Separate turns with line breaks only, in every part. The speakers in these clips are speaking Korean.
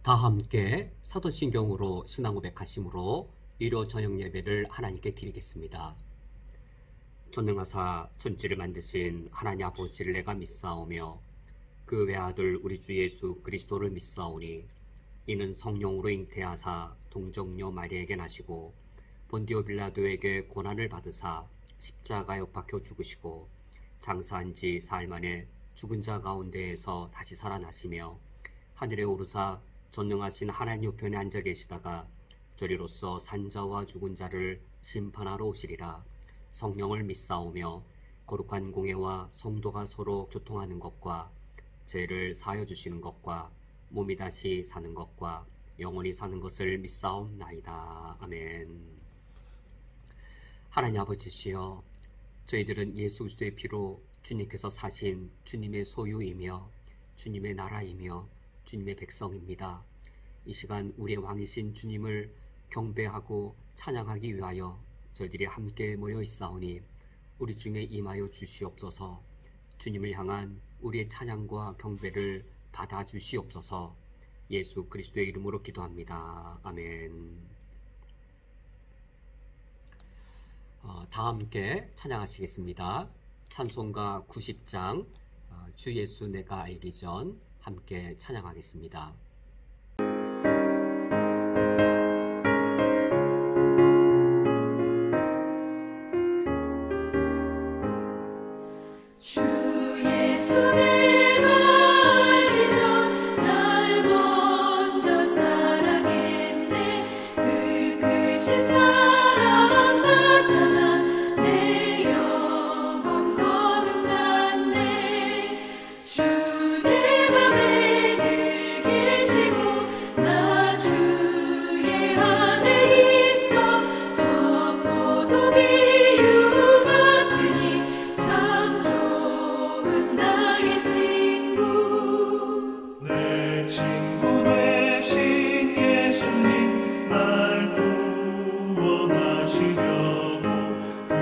다 함께 사도신경으로 신앙 고백하심으로 일요 저녁 예배를 하나님께 드리겠습니다. 전능하사 천지를 만드신 하나님 아버지를 내가 믿사오며 그 외아들 우리 주 예수 그리스도를 믿사오니 이는 성령으로 잉태하사 동정녀 마리아에게 나시고 본디오 빌라도에게 고난을 받으사 십자가에 못 박혀 죽으시고 장사한 지 사흘 만에 죽은 자 가운데에서 다시 살아나시며 하늘에 오르사 전능하신 하나님 우편에 앉아 계시다가 저리로서 산자와 죽은 자를 심판하러 오시리라. 성령을 믿사오며 거룩한 공예와 성도가 서로 교통하는 것과 죄를 사하여 주시는 것과 몸이 다시 사는 것과 영원히 사는 것을 믿사옵나이다. 아멘. 하나님 아버지시여, 저희들은 예수 그리스도의 피로 주님께서 사신 주님의 소유이며 주님의 나라이며 주님의 백성입니다. 이 시간 우리의 왕이신 주님을 경배하고 찬양하기 위하여 저희들이 함께 모여 있사오니 우리 중에 임하여 주시옵소서. 주님을 향한 우리의 찬양과 경배를 받아 주시옵소서. 예수 그리스도의 이름으로 기도합니다. 아멘. 다 함께 찬양하시겠습니다. 찬송가 90장 주 예수 내가 알기 전 함께 찬양하겠습니다.
주 예수 내가 알기 전 날 먼저 사랑했네. 그 크신 사랑 나타나 내 영혼 거듭났네. 주 내 맘에 늘 계시고 나 주의 안에 있어. 저 포도 비유 같으니 참 좋은 나의 친구.
내 친구 되신 예수님 날 구원하시려고 그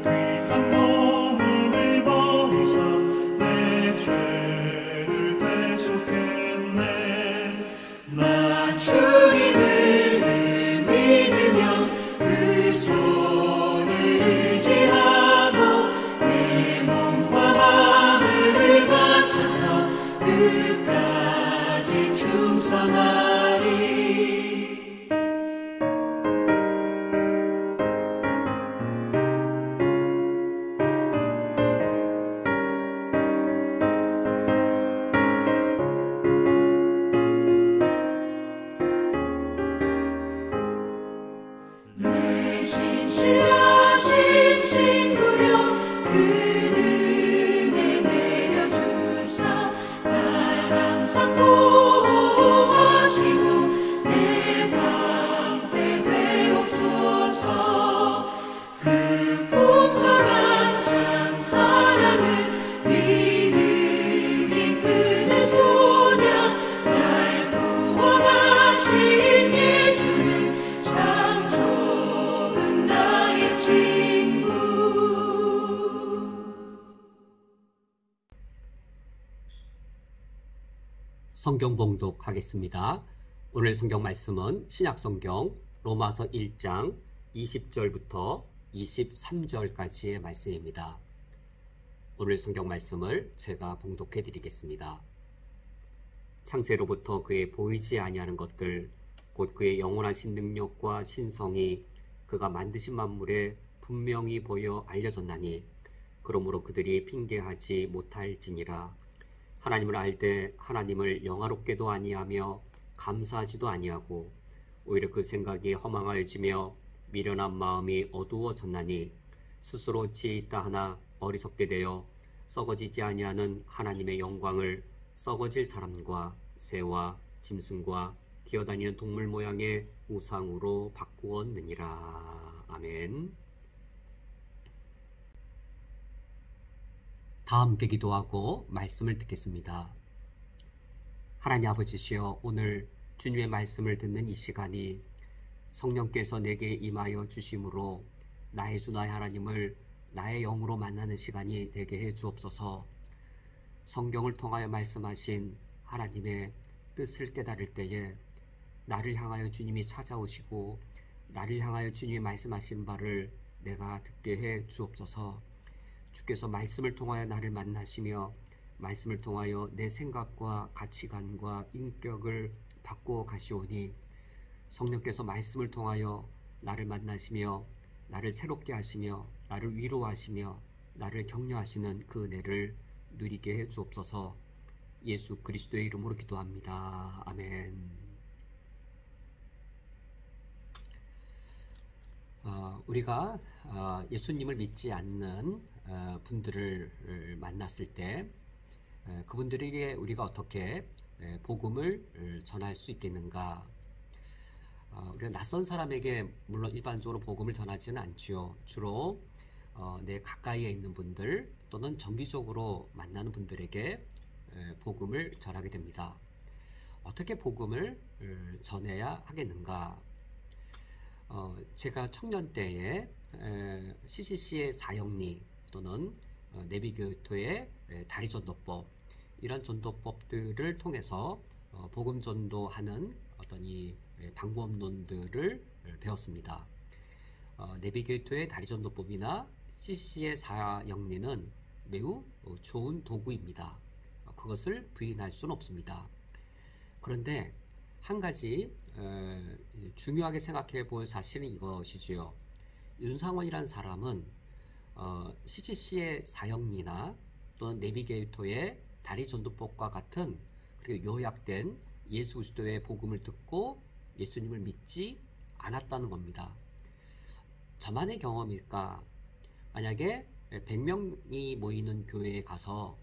귀한 몸을 버리사 내 죄를 대속했네.
나 주님을 늘 믿으며 그 손을 의지하고 내 몸과 마음을 바쳐서 끝까지 충성하리. 내 신실하신 친구여 그 은혜 내려주사 날 항상 보호하시고 내 방패 되옵소서. 그 풍성한 참 사랑을 믿음이 끊을 소냐. 날 구원하신 예수는 참 좋은 나의 친구.
성경 봉독하겠습니다. 오늘 성경 말씀은 신약성경 로마서 1장 20절부터 23절까지의 말씀입니다. 오늘 성경 말씀을 제가 봉독해 드리겠습니다. 창세로부터 그의 보이지 아니하는 것들 곧 그의 영원하신 능력과 신성이 그가 만드신 만물에 분명히 보여 알려졌나니 그러므로 그들이 핑계하지 못할지니라. 하나님을 알되 하나님을 영화롭게도 아니하며 감사하지도 아니하고 오히려 그 생각이 허망하여지며 미련한 마음이 어두워졌나니 스스로 지혜 있다 하나 어리석게 되어 썩어지지 아니하는 하나님의 영광을 썩어질 사람과 새와 짐승과 기어다니는 동물 모양의 우상으로 바꾸었느니라. 아멘. 다 함께 기도하고 말씀을 듣겠습니다. 하나님 아버지시여, 오늘 주님의 말씀을 듣는 이 시간이 성령께서 내게 임하여 주심으로 나의 주 나의 하나님을 나의 영으로 만나는 시간이 되게 해 주옵소서. 성경을 통하여 말씀하신 하나님의 뜻을 깨달을 때에 나를 향하여 주님이 찾아오시고 나를 향하여 주님이 말씀하신 바를 내가 듣게 해 주옵소서. 주께서 말씀을 통하여 나를 만나시며 말씀을 통하여 내 생각과 가치관과 인격을 바꾸어 가시오니 성령께서 말씀을 통하여 나를 만나시며 나를 새롭게 하시며 나를 위로하시며 나를 격려하시는 그 은혜를 누리게 해 주옵소서. 예수 그리스도의 이름으로 기도합니다. 아멘. 우리가 예수님을 믿지 않는 분들을 만났을 때 그분들에게 우리가 어떻게 복음을 전할 수 있겠는가? 우리가 낯선 사람에게 물론 일반적으로 복음을 전하지는 않지요. 주로 내 가까이에 있는 분들 또는 정기적으로 만나는 분들에게 복음을 전하게 됩니다. 어떻게 복음을 전해야 하겠는가? 제가 청년 때에 CCC의 사형리 또는 내비교토의 다리전도법 이런 전도법들을 통해서 복음 전도하는 어떤 이 방법론들을 배웠습니다. 내비게이터의 다리전도법이나 CCC의 사형리는 매우 좋은 도구입니다. 그것을 부인할 수는 없습니다. 그런데 한 가지 중요하게 생각해 볼 사실은 이것이지요. 윤상원이라는 사람은 CCC의 사형리나 또는 내비게이터의 다리전도법과 같은 요약된 예수 그리스도의 복음을 듣고 예수님을 믿지 않았다는 겁니다. 저만의 경험일까? 만약에 100명이 모이는 교회에 가서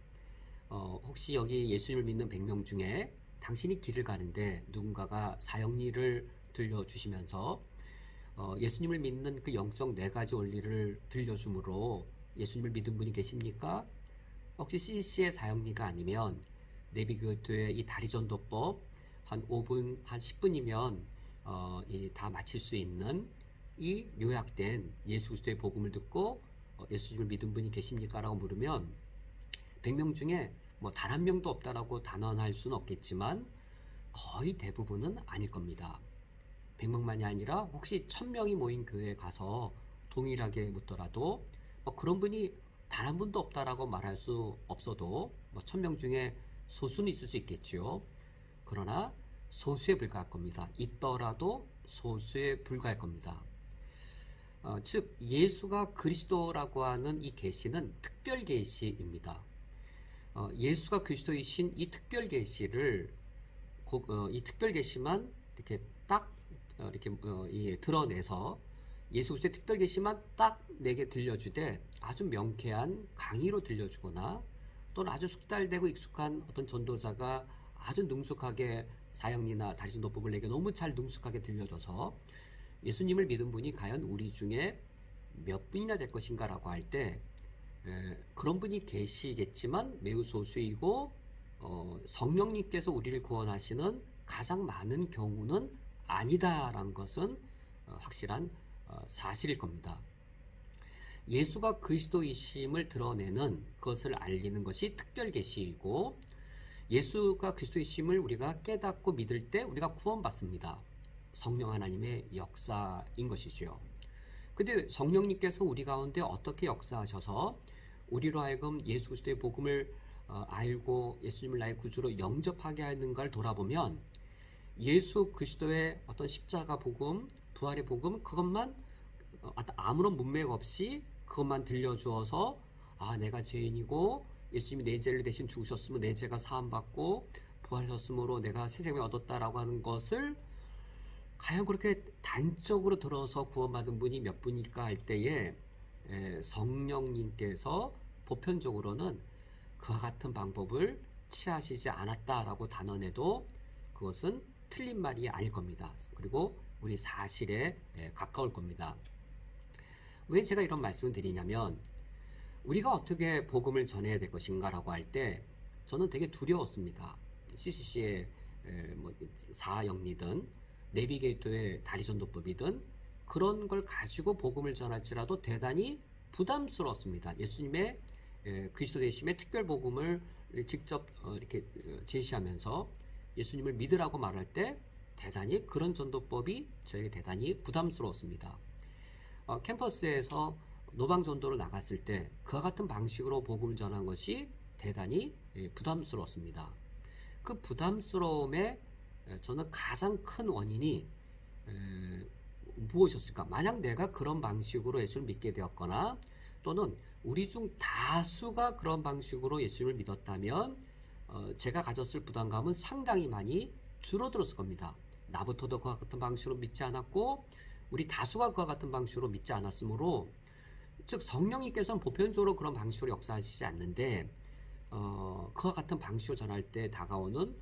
혹시 여기 예수님을 믿는 100명 중에 당신이 길을 가는데 누군가가 사형리를 들려주시면서 예수님을 믿는 그 영적 4가지 원리를 들려주므로 예수님을 믿은 분이 계십니까? 혹시 CCC의 사형리가 아니면 내비교토의 이 다리전도법 한 5분, 한 10분이면 다 마칠 수 있는 이 요약된 예수 그리스도의 복음을 듣고 예수님을 믿은 분이 계십니까? 라고 물으면 100명 중에 뭐 단 한 명도 없다라고 단언할 수는 없겠지만 거의 대부분은 아닐 겁니다. 100명만이 아니라 혹시 1000명이 모인 교회에 가서 동일하게 묻더라도 그런 분이 단 한 분도 없다라고 말할 수 없어도 1000명 중에 소수는 있을 수 있겠지요. 그러나 소수에 불과할 겁니다. 있더라도 소수에 불과할 겁니다. 즉 예수가 그리스도라고 하는 이 계시는 특별 계시입니다. 예수가 그리스도이신 이 특별 계시를 이 특별 계시만 이렇게 딱 이렇게 드러내서 예수 그리스도의 특별 계시만 딱 내게 들려주되 아주 명쾌한 강의로 들려주거나 또는 아주 숙달되고 익숙한 어떤 전도자가 아주 능숙하게 사형리나 다리전도법을 내게 너무 잘 능숙하게 들려줘서 예수님을 믿은 분이 과연 우리 중에 몇 분이나 될 것인가 라고 할 때 그런 분이 계시겠지만 매우 소수이고 성령님께서 우리를 구원하시는 가장 많은 경우는 아니다라는 것은 확실한 사실일 겁니다. 예수가 그리스도이심을 드러내는 그것을 알리는 것이 특별 계시이고 예수가 그리스도이심을 우리가 깨닫고 믿을 때 우리가 구원받습니다. 성령 하나님의 역사인 것이죠. 근데 성령님께서 우리 가운데 어떻게 역사하셔서 우리로 하여금 예수 그리스도의 복음을 알고 예수님을 나의 구주로 영접하게 하는가를 돌아보면 예수 그리스도의 어떤 십자가 복음, 부활의 복음 그것만 아무런 문맥 없이 그것만 들려주어서 내가 죄인이고 예수님이 내 죄를 대신 죽으셨으면 내 죄가 사함받고 부활하셨으므로 내가 새 생명을 얻었다라고 하는 것을 과연 그렇게 단적으로 들어서 구원받은 분이 몇 분일까 할 때에 성령님께서 보편적으로는 그와 같은 방법을 취하시지 않았다라고 단언해도 그것은 틀린 말이 아닐 겁니다. 그리고 우리 사실에 가까울 겁니다. 왜 제가 이런 말씀을 드리냐면 우리가 어떻게 복음을 전해야 될 것인가 라고 할 때 저는 되게 두려웠습니다. CCC의 사형리든 내비게이터의 다리전도법이든 그런 걸 가지고 복음을 전할지라도 대단히 부담스러웠습니다. 예수님의 그리스도 되심의 특별 복음을 직접 이렇게 제시하면서 예수님을 믿으라고 말할 때 대단히 그런 전도법이 저에게 대단히 부담스러웠습니다. 캠퍼스에서 노방전도를 나갔을 때 그와 같은 방식으로 복음을 전한 것이 대단히 부담스러웠습니다. 그 부담스러움에 저는 가장 큰 원인이 무엇이었을까? 만약 내가 그런 방식으로 예수를 믿게 되었거나 또는 우리 중 다수가 그런 방식으로 예수를 믿었다면 제가 가졌을 부담감은 상당히 많이 줄어들었을 겁니다. 나부터도 그와 같은 방식으로 믿지 않았고 우리 다수가 그와 같은 방식으로 믿지 않았으므로 즉 성령님께서는 보편적으로 그런 방식으로 역사하시지 않는데 그와 같은 방식으로 전할 때 다가오는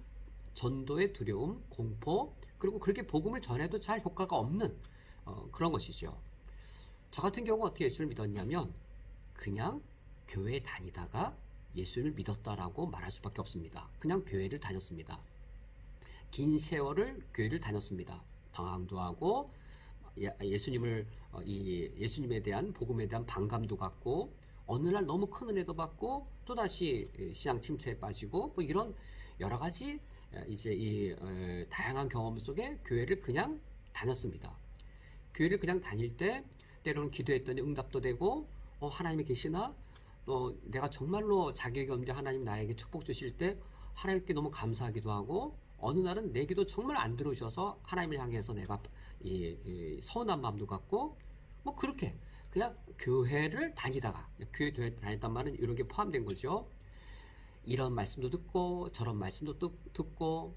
전도의 두려움, 공포 그리고 그렇게 복음을 전해도 잘 효과가 없는 그런 것이죠. 저 같은 경우 어떻게 예수를 믿었냐면 그냥 교회에 다니다가 예수를 믿었다라고 말할 수밖에 없습니다. 그냥 교회를 다녔습니다. 긴 세월을 교회를 다녔습니다. 방황도 하고 예수님에 대한 복음에 대한 반감도 갖고 어느 날 너무 큰 은혜도 받고 또다시 신앙 침체에 빠지고 뭐 이런 여러 가지 이제 이 다양한 경험 속에 교회를 그냥 다녔습니다. 교회를 그냥 다닐 때 때로는 기도했더니 응답도 되고 하나님이 계시나 또 내가 정말로 자격이 없는데 하나님 나에게 축복 주실 때 하나님께 너무 감사하기도 하고 어느 날은 내 기도 정말 안 들으셔서 하나님을 향해서 내가 서운한 마음도 갖고 뭐 그렇게 그냥 교회를 다니다가 교회 다녔단 말은 이런 게 포함된 거죠. 이런 말씀도 듣고 저런 말씀도 듣고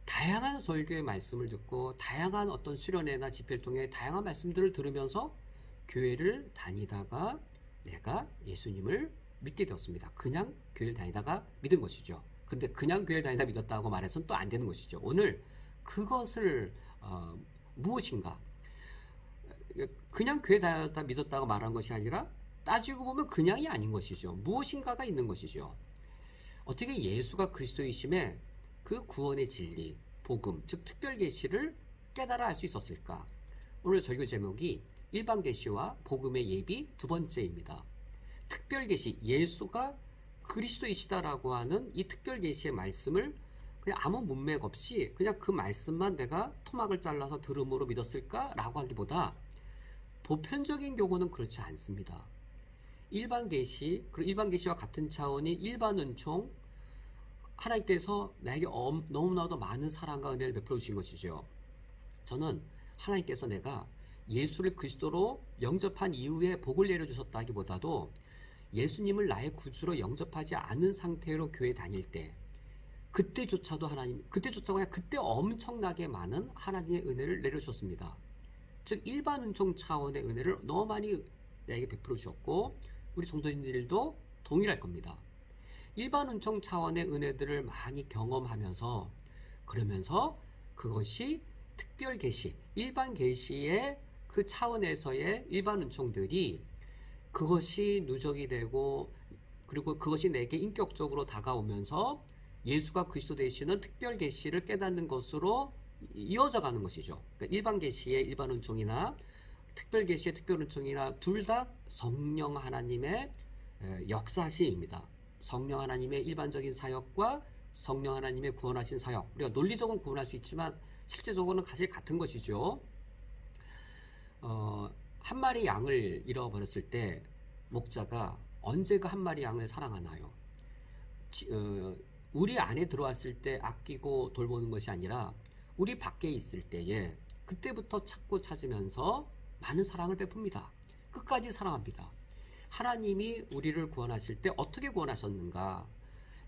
다양한 설교의 말씀을 듣고 다양한 어떤 수련회나 집회를 통해 다양한 말씀들을 들으면서 교회를 다니다가 내가 예수님을 믿게 되었습니다. 그냥 교회를 다니다가 믿은 것이죠. 근데 그냥 교회를 다니다 믿었다고 말해서는 또 안 되는 것이죠. 오늘 그것을 무엇인가? 그냥 교회 다니다 믿었다고 말하는 것이 아니라 따지고 보면 그냥이 아닌 것이죠. 무엇인가가 있는 것이죠. 어떻게 예수가 그리스도이심에 그 구원의 진리, 복음, 즉 특별 계시를 깨달아 알 수 있었을까? 오늘 설교 제목이 일반 계시와 복음의 예비 두 번째입니다. 특별 계시, 예수가 그리스도이시다라고 하는 이 특별 계시의 말씀을 그냥 아무 문맥 없이 그냥 그 말씀만 내가 토막을 잘라서 들음으로 믿었을까라고 하기보다 보편적인 경우는 그렇지 않습니다. 일반 계시, 그리고 일반 계시와 같은 차원이 일반 은총, 하나님께서 나에게 너무나도 많은 사랑과 은혜를 베풀어 주신 것이죠. 저는 하나님께서 내가 예수를 그리스도로 영접한 이후에 복을 내려주셨다 하기보다도 예수님을 나의 구주로 영접하지 않은 상태로 교회 다닐 때 그때조차도 그냥 그때 엄청나게 많은 하나님의 은혜를 내려주셨습니다. 즉 일반 은총 차원의 은혜를 너무 많이 나에게 베풀어 주셨고 우리 성도님들도 동일할 겁니다. 일반 은총 차원의 은혜들을 많이 경험하면서 그러면서 그것이 특별 계시, 일반 계시의 그 차원에서의 일반 은총들이 그것이 누적이 되고 그리고 그것이 내게 인격적으로 다가오면서 예수가 그리스도 되시는 특별 계시를 깨닫는 것으로 이어져 가는 것이죠. 그러니까 일반 계시의 일반 은총이나 특별 계시의 특별 은총이나 둘 다 성령 하나님의 역사시입니다. 성령 하나님의 일반적인 사역과 성령 하나님의 구원하신 사역, 우리가 논리적으로는 구원할 수 있지만 실제적으로는 사실 같은 것이죠. 한 마리 양을 잃어버렸을 때 목자가 언제 그 한 마리 양을 사랑하나요? 우리 안에 들어왔을 때 아끼고 돌보는 것이 아니라 우리 밖에 있을 때에 그때부터 찾으면서 많은 사랑을 베풉니다. 끝까지 사랑합니다. 하나님이 우리를 구원하실 때 어떻게 구원하셨는가?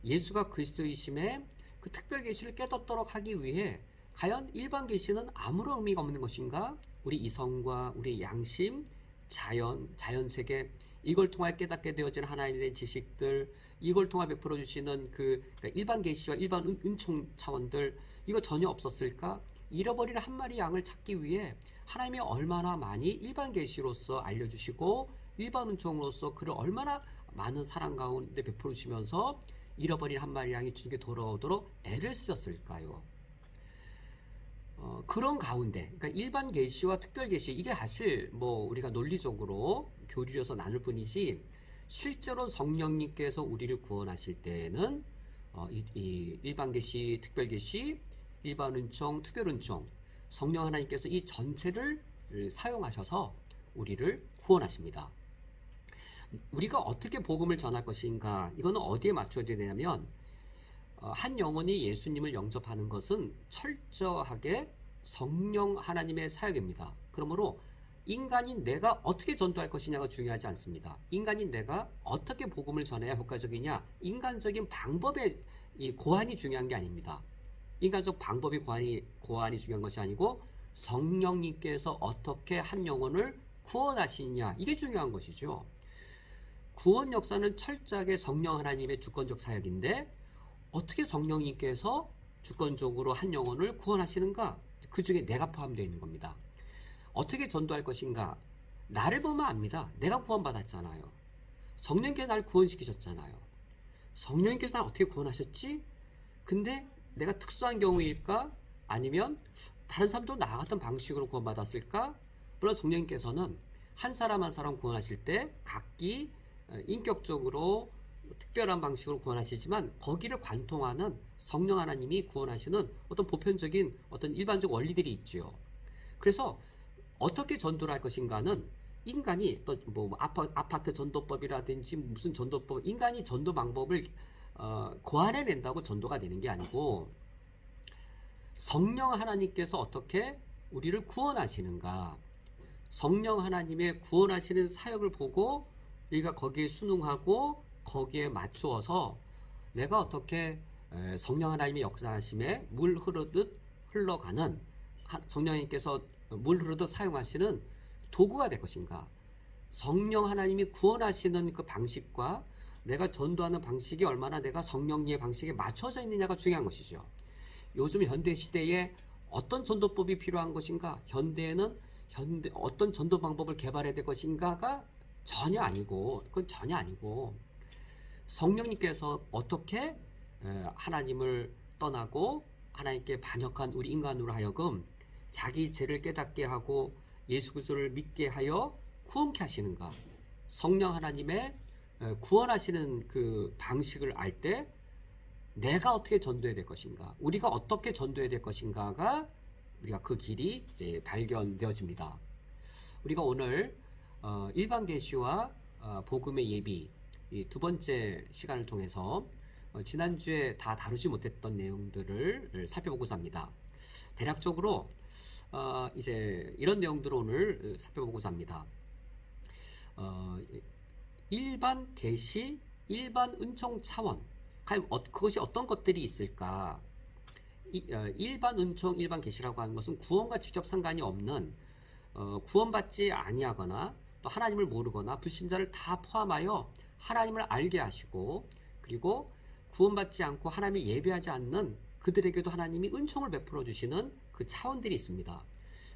예수가 그리스도이심에 그 특별 계시를 깨닫도록 하기 위해 과연 일반 계시는 아무런 의미가 없는 것인가? 우리 이성과 우리 양심, 자연 세계 이걸 통해 깨닫게 되어진 하나님의 지식들, 이걸 통해 베풀어 주시는 그러니까 일반 계시와 일반 은총 차원들 이거 전혀 없었을까? 잃어버린 한 마리 양을 찾기 위해 하나님이 얼마나 많이 일반 계시로서 알려주시고 일반 은총으로서 그를 얼마나 많은 사랑 가운데 베풀어 주시면서 잃어버린 한 마리 양이 주님께 돌아오도록 애를 쓰셨을까요? 그런 가운데, 그러니까 일반 계시와 특별 계시 이게 사실 뭐 우리가 논리적으로 교리려서 나눌 뿐이지 실제로 성령님께서 우리를 구원하실 때에는 이 일반 계시, 특별 계시 일반 은총, 특별 은총, 성령 하나님께서 이 전체를 사용하셔서 우리를 구원하십니다. 우리가 어떻게 복음을 전할 것인가, 이거는 어디에 맞춰야 되냐면 한 영혼이 예수님을 영접하는 것은 철저하게 성령 하나님의 사역입니다. 그러므로 인간인 내가 어떻게 전도할 것이냐가 중요하지 않습니다. 인간인 내가 어떻게 복음을 전해야 효과적이냐, 인간적인 방법의 이 고안이 중요한 게 아닙니다. 인간적 방법이 고안이 중요한 것이 아니고 성령님께서 어떻게 한 영혼을 구원하시느냐, 이게 중요한 것이죠. 구원 역사는 철저하게 성령 하나님의 주권적 사역인데 어떻게 성령님께서 주권적으로 한 영혼을 구원하시는가? 그 중에 내가 포함되어 있는 겁니다. 어떻게 전도할 것인가? 나를 보면 압니다. 내가 구원받았잖아요. 성령님께서 나를 구원시키셨잖아요. 성령님께서 나를 어떻게 구원하셨지? 근데 내가 특수한 경우일까? 아니면 다른 사람도 나와 같은 방식으로 구원받았을까? 물론 성령님께서는 한 사람 한 사람 구원하실 때 각기 인격적으로 특별한 방식으로 구원하시지만 거기를 관통하는 성령 하나님이 구원하시는 어떤 보편적인 어떤 일반적 원리들이 있지요. 그래서 어떻게 전도를 할 것인가는 인간이 또 뭐 아파트 전도법이라든지 무슨 전도법, 인간이 전도 방법을 고안해낸다고 전도가 되는 게 아니고 성령 하나님께서 어떻게 우리를 구원하시는가, 성령 하나님의 구원하시는 사역을 보고 우리가 거기에 순응하고 거기에 맞추어서 내가 어떻게 성령 하나님의 역사하심에 물 흐르듯 흘러가는, 성령님께서 물 흐르듯 사용하시는 도구가 될 것인가, 성령 하나님이 구원하시는 그 방식과 내가 전도하는 방식이 얼마나 내가 성령님의 방식에 맞춰져 있느냐가 중요한 것이죠. 요즘 현대시대에 어떤 전도법이 필요한 것인가, 현대에는 어떤 전도 방법을 개발해야 될 것인가가 전혀 아니고, 그건 전혀 아니고 성령님께서 어떻게 하나님을 떠나고 하나님께 반역한 우리 인간으로 하여금 자기 죄를 깨닫게 하고 예수 그리스도를 믿게 하여 구원케 하시는가, 성령 하나님의 구원하시는 그 방식을 알 때 내가 어떻게 전도해야 될 것인가, 우리가 어떻게 전도해야 될 것인가가 우리가 그 길이 이제 발견되어집니다. 우리가 오늘 일반 계시와 복음의 예비, 이 두 번째 시간을 통해서 지난주에 다 다루지 못했던 내용들을 살펴보고자 합니다. 대략적으로 이제 이런 내용들을 오늘 살펴보고자 합니다. 일반 계시, 일반 은총 차원, 과연 그것이 어떤 것들이 있을까? 일반 은총, 일반 계시라고 하는 것은 구원과 직접 상관이 없는, 구원받지 아니하거나 또 하나님을 모르거나 불신자를 다 포함하여 하나님을 알게 하시고, 그리고 구원받지 않고 하나님을 예배하지 않는 그들에게도 하나님이 은총을 베풀어 주시는 그 차원들이 있습니다.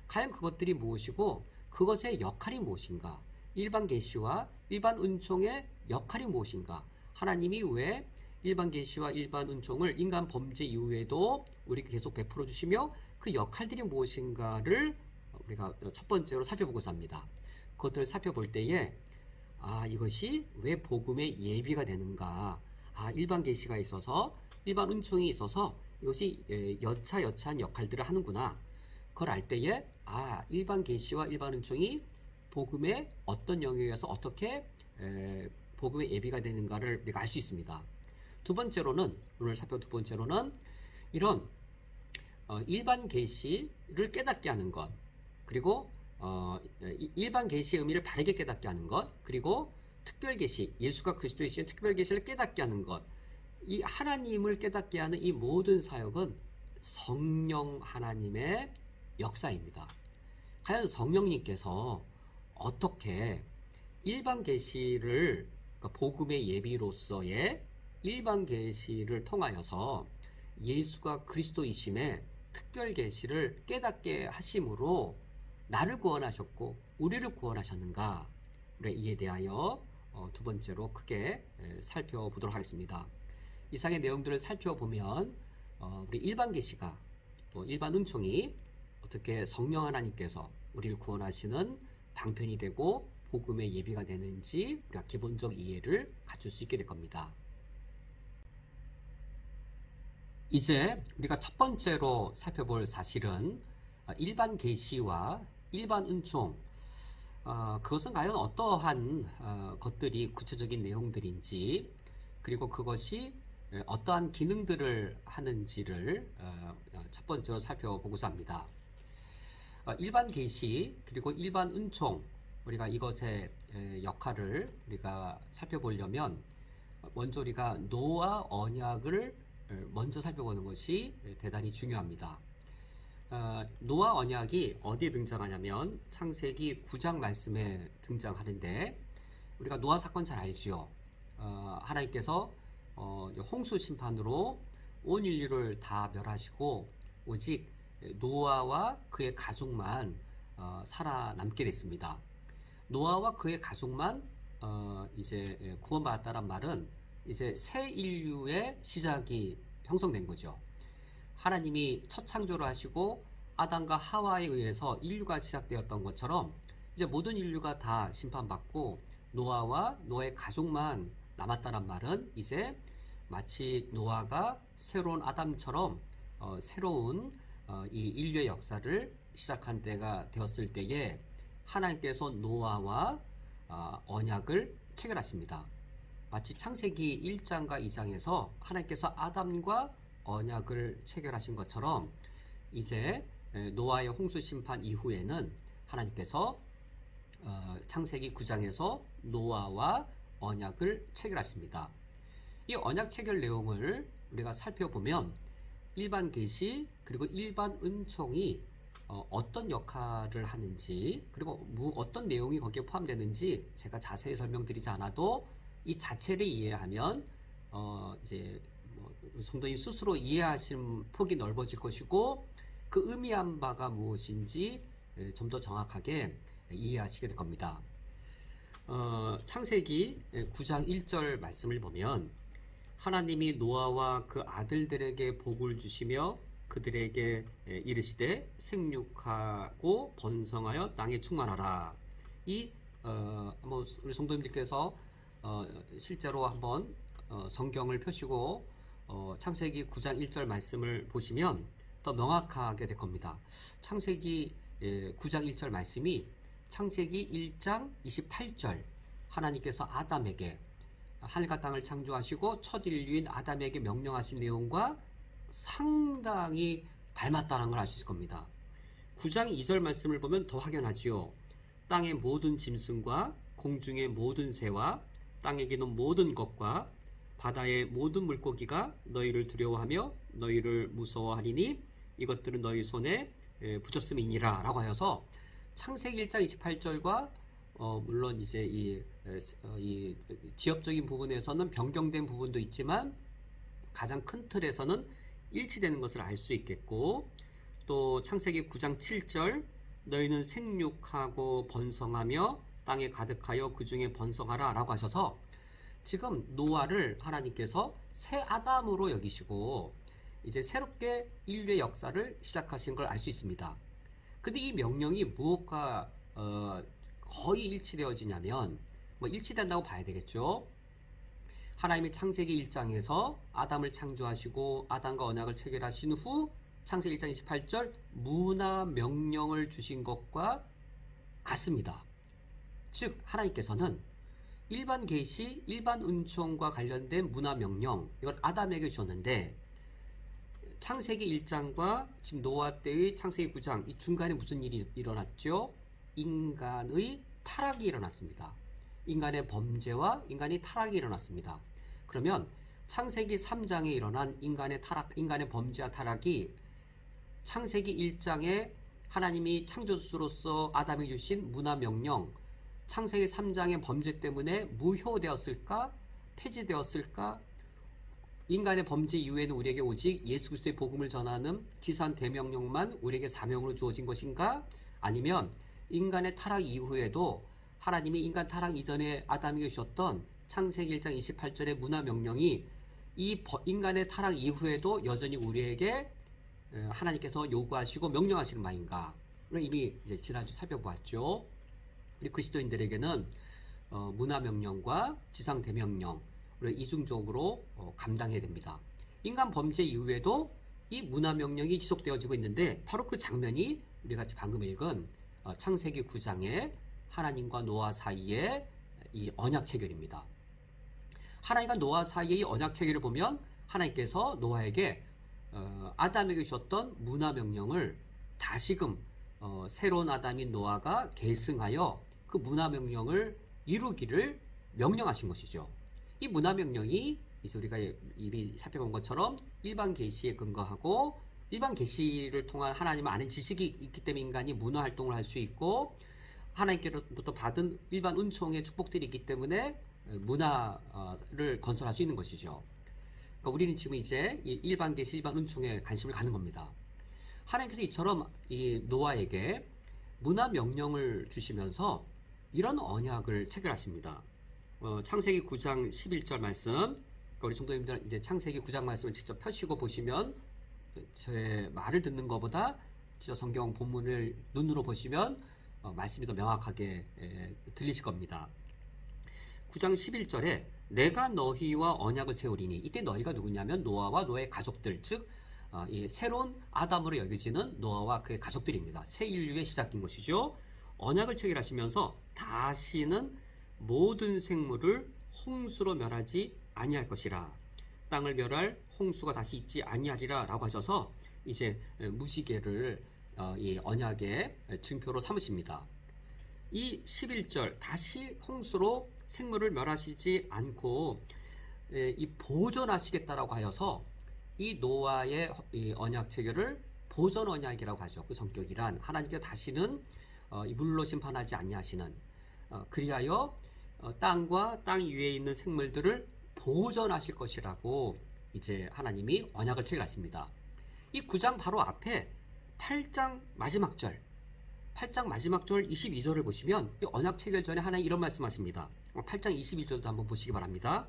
과연 그것들이 무엇이고 그것의 역할이 무엇인가? 일반 계시와 일반 은총의 역할이 무엇인가? 하나님이 왜 일반 계시와 일반 은총을 인간 범죄 이후에도 우리에게 계속 베풀어 주시며 그 역할들이 무엇인가를 우리가 첫 번째로 살펴보고자 합니다. 그것들을 살펴볼 때에 이것이 왜 복음의 예비가 되는가? 일반 계시가 있어서 일반 은총이 있어서 이것이 여차여차한 역할들을 하는구나. 그걸 알 때에 일반 계시와 일반 은총이 복음의 어떤 영역에서 어떻게 복음의 예비가 되는가를 우리가 알 수 있습니다. 두 번째로는, 오늘 살펴볼 두 번째로는 이런 일반 계시를 깨닫게 하는 것, 그리고 일반 계시의 의미를 바르게 깨닫게 하는 것, 그리고 특별 계시, 예수가 그리스도이신 특별 계시를 깨닫게 하는 것, 이 하나님을 깨닫게 하는 이 모든 사역은 성령 하나님의 역사입니다. 과연 성령님께서 어떻게 일반 계시를, 그러니까 복음의 예비로서의 일반 계시를 통하여서 예수가 그리스도이심의 특별 계시를 깨닫게 하심으로 나를 구원하셨고 우리를 구원하셨는가, 이에 대하여 두 번째로 크게 살펴보도록 하겠습니다. 이상의 내용들을 살펴보면 우리 일반 계시가, 또 일반 은총이 어떻게 성령 하나님께서 우리를 구원하시는 방편이 되고 복음의 예비가 되는지 우리가 기본적 이해를 갖출 수 있게 될 겁니다. 이제 우리가 첫 번째로 살펴볼 사실은 일반 계시와 일반 은총, 그것은 과연 어떠한 것들이 구체적인 내용들인지, 그리고 그것이 어떠한 기능들을 하는지를 첫 번째로 살펴보고자 합니다. 일반 계시 그리고 일반 은총, 우리가 이것의 역할을 우리가 살펴보려면 먼저 우리가 노아 언약을 먼저 살펴보는 것이 대단히 중요합니다. 노아 언약이 어디에 등장하냐면 창세기 9장 말씀에 등장하는데, 우리가 노아 사건 잘 알지요. 하나님께서 홍수 심판으로 온 인류를 다 멸하시고 오직 노아와 그의 가족만 살아남게 됐습니다. 노아와 그의 가족만 이제 구원받았다는 말은 이제 새 인류의 시작이 형성된 거죠. 하나님이 첫 창조를 하시고 아담과 하와에 의해서 인류가 시작되었던 것처럼 이제 모든 인류가 다 심판받고 노아와 노아의 가족만 남았다는 말은 이제 마치 노아가 새로운 아담처럼 새로운 이 인류의 역사를 시작한 때가 되었을 때에 하나님께서 노아와 언약을 체결하십니다. 마치 창세기 1장과 2장에서 하나님께서 아담과 언약을 체결하신 것처럼 이제 노아의 홍수 심판 이후에는 하나님께서 창세기 9장에서 노아와 언약을 체결하십니다. 이 언약 체결 내용을 우리가 살펴보면 일반 계시 그리고 일반 은총이 어떤 역할을 하는지, 그리고 어떤 내용이 거기에 포함되는지 제가 자세히 설명드리지 않아도 이 자체를 이해하면 이제 성도님 스스로 이해하시는 폭이 넓어질 것이고, 그 의미한 바가 무엇인지 좀 더 정확하게 이해하시게 될 겁니다. 창세기 9장 1절 말씀을 보면 하나님이 노아와 그 아들들에게 복을 주시며 그들에게 이르시되 생육하고 번성하여 땅에 충만하라. 이 우리 성도님들께서 실제로 한번 성경을 펴시고 창세기 9장 1절 말씀을 보시면 더 명확하게 될 겁니다. 창세기 9장 1절 말씀이 창세기 1장 28절 하나님께서 아담에게 하늘과 땅을 창조하시고 첫 인류인 아담에게 명령하신 내용과 상당히 닮았다는 걸 알 수 있을 겁니다. 9장 2절 말씀을 보면 더 확연하지요. 땅의 모든 짐승과 공중의 모든 새와 땅에 기는 모든 것과 바다의 모든 물고기가 너희를 두려워하며 너희를 무서워하리니 이것들은 너희 손에 붙였음이니라 라고 하여서 창세기 1장 28절과 물론 이제 이 지역적인 부분에서는 변경된 부분도 있지만 가장 큰 틀에서는 일치되는 것을 알 수 있겠고, 또 창세기 9장 7절 너희는 생육하고 번성하며 땅에 가득하여 그 중에 번성하라 라고 하셔서 지금 노아를 하나님께서 새 아담으로 여기시고 이제 새롭게 인류의 역사를 시작하신 걸 알 수 있습니다. 그런데 이 명령이 무엇과 거의 일치되어지냐면, 일치된다고 봐야 되겠죠. 하나님이 창세기 1장에서 아담을 창조하시고 아담과 언약을 체결하신 후 창세기 1장 28절 문화 명령을 주신 것과 같습니다. 즉 하나님께서는 일반 계시, 일반 은총과 관련된 문화 명령, 이걸 아담에게 주셨는데 창세기 1장과 지금 노아 때의 창세기 9장 이 중간에 무슨 일이 일어났죠? 인간의 타락이 일어났습니다. 인간의 범죄와 인간의 타락이 일어났습니다. 그러면 창세기 3장에 일어난 인간의 타락, 인간의 범죄와 타락이 창세기 1장에 하나님이 창조주로서 아담에게 주신 문화 명령, 창세기 3장의 범죄 때문에 무효되었을까? 폐지되었을까? 인간의 범죄 이후에는 우리에게 오직 예수 그리스도의 복음을 전하는 지상 대명령만 우리에게 사명으로 주어진 것인가? 아니면 인간의 타락 이후에도 하나님이 인간 타락 이전에 아담에게 주셨던 창세기 1장 28절의 문화 명령이 이 인간의 타락 이후에도 여전히 우리에게 하나님께서 요구하시고 명령하시는 바인가? 이미 이제 지난주 살펴보았죠. 우리 그리스도인들에게는 문화 명령과 지상 대명령 우리가 이중적으로 감당해야 됩니다. 인간 범죄 이후에도 이 문화명령이 지속되어지고 있는데 바로 그 장면이 우리가 방금 읽은 창세기 9장의 하나님과 노아 사이의 이 언약 체결입니다. 하나님과 노아 사이의 이 언약 체결을 보면 하나님께서 노아에게 아담에게 주셨던 문화명령을 다시금 새로운 아담인 노아가 계승하여 그 문화명령을 이루기를 명령하신 것이죠. 이 문화명령이 이제 우리가 이미 살펴본 것처럼 일반 계시에 근거하고 일반 계시를 통한 하나님을 아는 지식이 있기 때문에 인간이 문화 활동을 할 수 있고 하나님께로부터 받은 일반 은총의 축복들이 있기 때문에 문화를 건설할 수 있는 것이죠. 그러니까 우리는 지금 이제 이 일반 계시, 일반 은총에 관심을 갖는 겁니다. 하나님께서 이처럼 이 노아에게 문화 명령을 주시면서 이런 언약을 체결하십니다. 창세기 9장 11절 말씀. 그러니까 우리 성도님들 이제 창세기 9장 말씀을 직접 펴시고 보시면 제 말을 듣는 것보다 진짜 성경 본문을 눈으로 보시면 말씀이 더 명확하게 들리실 겁니다. 9장 11절에 내가 너희와 언약을 세우리니, 이때 너희가 누구냐면 노아와 노아의 가족들, 즉 이 새로운 아담으로 여겨지는 노아와 그의 가족들입니다. 새 인류의 시작인 것이죠. 언약을 체결하시면서 다시는 모든 생물을 홍수로 멸하지 아니할 것이라, 땅을 멸할 홍수가 다시 있지 아니하리라 라고 하셔서 이제 무시개를 이 언약의 증표로 삼으십니다. 이 11절 다시 홍수로 생물을 멸하시지 않고 이 보존하시겠다라고 하여서 이 노아의 이 언약 체결을 보존 언약이라고 하죠. 그 성격이란 하나님께서 다시는 이 물로 심판하지 아니하시는, 그리하여 땅과 땅 위에 있는 생물들을 보존하실 것이라고 이제 하나님이 언약을 체결하십니다. 이 9장 바로 앞에 8장 마지막 절 22절을 보시면 이 언약 체결 전에 하나님 이런 말씀하십니다. 8장 22절도 한번 보시기 바랍니다.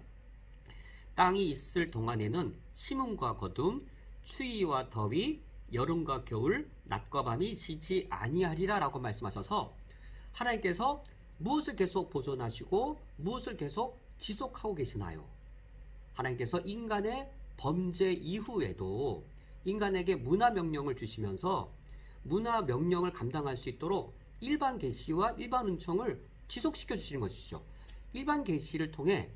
땅이 있을 동안에는 심음과 거둠, 추위와 더위, 여름과 겨울, 낮과 밤이 쉬지 아니하리라 라고 말씀하셔서 하나님께서 무엇을 계속 보존하시고 무엇을 계속 지속하고 계시나요? 하나님께서 인간의 범죄 이후에도 인간에게 문화 명령을 주시면서 문화 명령을 감당할 수 있도록 일반 계시와 일반 은총을 지속시켜 주시는 것이죠. 일반 계시를 통해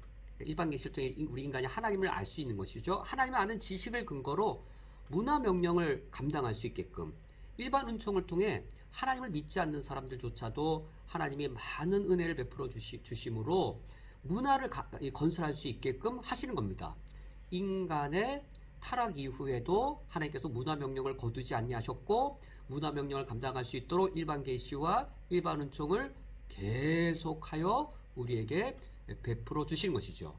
우리 인간이 하나님을 알 수 있는 것이죠. 하나님을 아는 지식을 근거로 문화 명령을 감당할 수 있게끔, 일반 은총을 통해 하나님을 믿지 않는 사람들조차도 하나님이 많은 은혜를 베풀어 주심으로 문화를 건설할 수 있게끔 하시는 겁니다. 인간의 타락 이후에도 하나님께서 문화 명령을 거두지 아니하셨고 문화 명령을 감당할 수 있도록 일반 계시와 일반 은총을 계속하여 우리에게 베풀어 주시는 것이죠.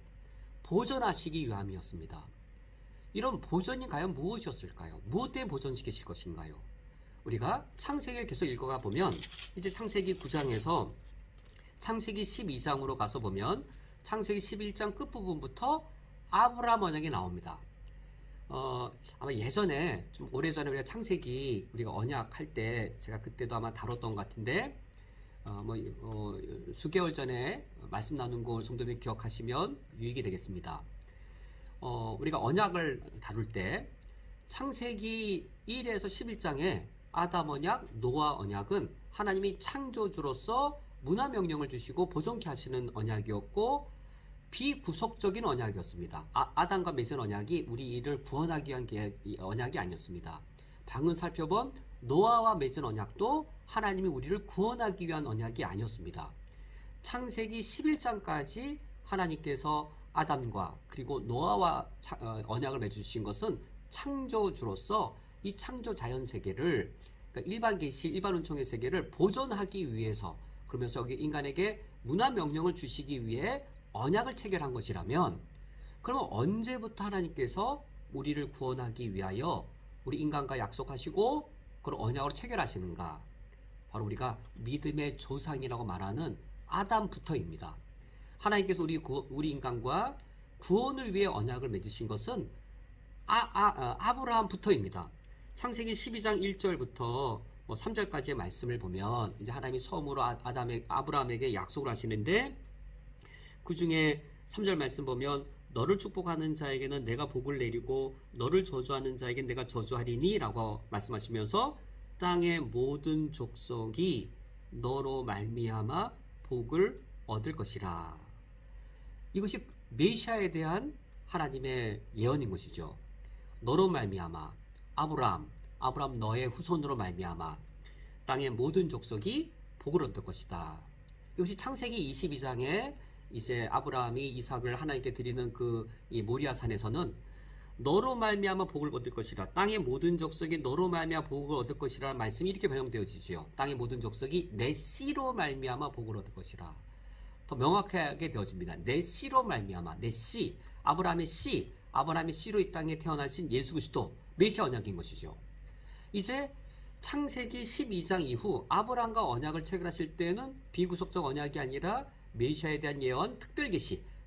보존하시기 위함이었습니다. 이런 보존이 과연 무엇이었을까요? 무엇 때문에 보존시키실 것인가요? 우리가 창세기를 계속 읽어가 보면 이제 창세기 9장에서 창세기 12장으로 가서 보면 창세기 11장 끝부분부터 아브라함 언약이 나옵니다. 아마 예전에 좀 오래전에 우리가 창세기 우리가 언약할 때 제가 그때도 아마 다뤘던 것 같은데 수개월 전에 말씀 나눈 걸 정도면 기억하시면 유익이 되겠습니다. 우리가 언약을 다룰 때 창세기 1에서 11장에 아담 언약, 노아 언약은 하나님이 창조주로서 문화 명령을 주시고 보존케 하시는 언약이었고 비구속적인 언약이었습니다. 아담과 맺은 언약이 우리를 구원하기 위한 언약이 아니었습니다. 방금 살펴본 노아와 맺은 언약도 하나님이 우리를 구원하기 위한 언약이 아니었습니다. 창세기 11장까지 하나님께서 아담과 그리고 노아와 언약을 맺으신 것은 창조주로서 이 창조 자연 세계를, 그러니까 일반 계시, 일반 은총의 세계를 보존하기 위해서, 그러면서 여기 인간에게 문화 명령을 주시기 위해 언약을 체결한 것이라면, 그러면 언제부터 하나님께서 우리를 구원하기 위하여 우리 인간과 약속하시고 그런 언약으로 체결하시는가? 바로 우리가 믿음의 조상이라고 말하는 아담부터입니다. 하나님께서 우리 인간과 구원을 위해 언약을 맺으신 것은 아브라함부터입니다. 창세기 12장 1절부터 3절까지의 말씀을 보면 이제 하나님이 처음으로 아브라함에게 약속을 하시는데 그 중에 3절 말씀 보면 너를 축복하는 자에게는 내가 복을 내리고 너를 저주하는 자에게는 내가 저주하리니 라고 말씀하시면서 땅의 모든 족속이 너로 말미암아 복을 얻을 것이라. 이것이 메시아에 대한 하나님의 예언인 것이죠. 너로 말미암아 아브라함 너의 후손으로 말미암아 땅의 모든 족속이 복을 얻을 것이다. 이것이 창세기 22장에 이제 아브라함이 이삭을 하나님께 드리는 이 모리아 산에서는 너로 말미암아 복을 얻을 것이라, 땅의 모든 족속이 너로 말미암아 복을 얻을 것이라는 말씀이 이렇게 변형되어지죠. 땅의 모든 족속이 내 씨로 말미암아 복을 얻을 것이라. 더 명확하게 되어집니다. 내 씨로 말미암아, 내 씨, 아브라함의 씨로 이 땅에 태어나신 예수 그리스도, 메시아 언약인 것이죠. 이제 창세기 12장 이후 아브라함과 언약을 체결하실 때는 비구속적 언약이 아니라 메시아에 대한 예언,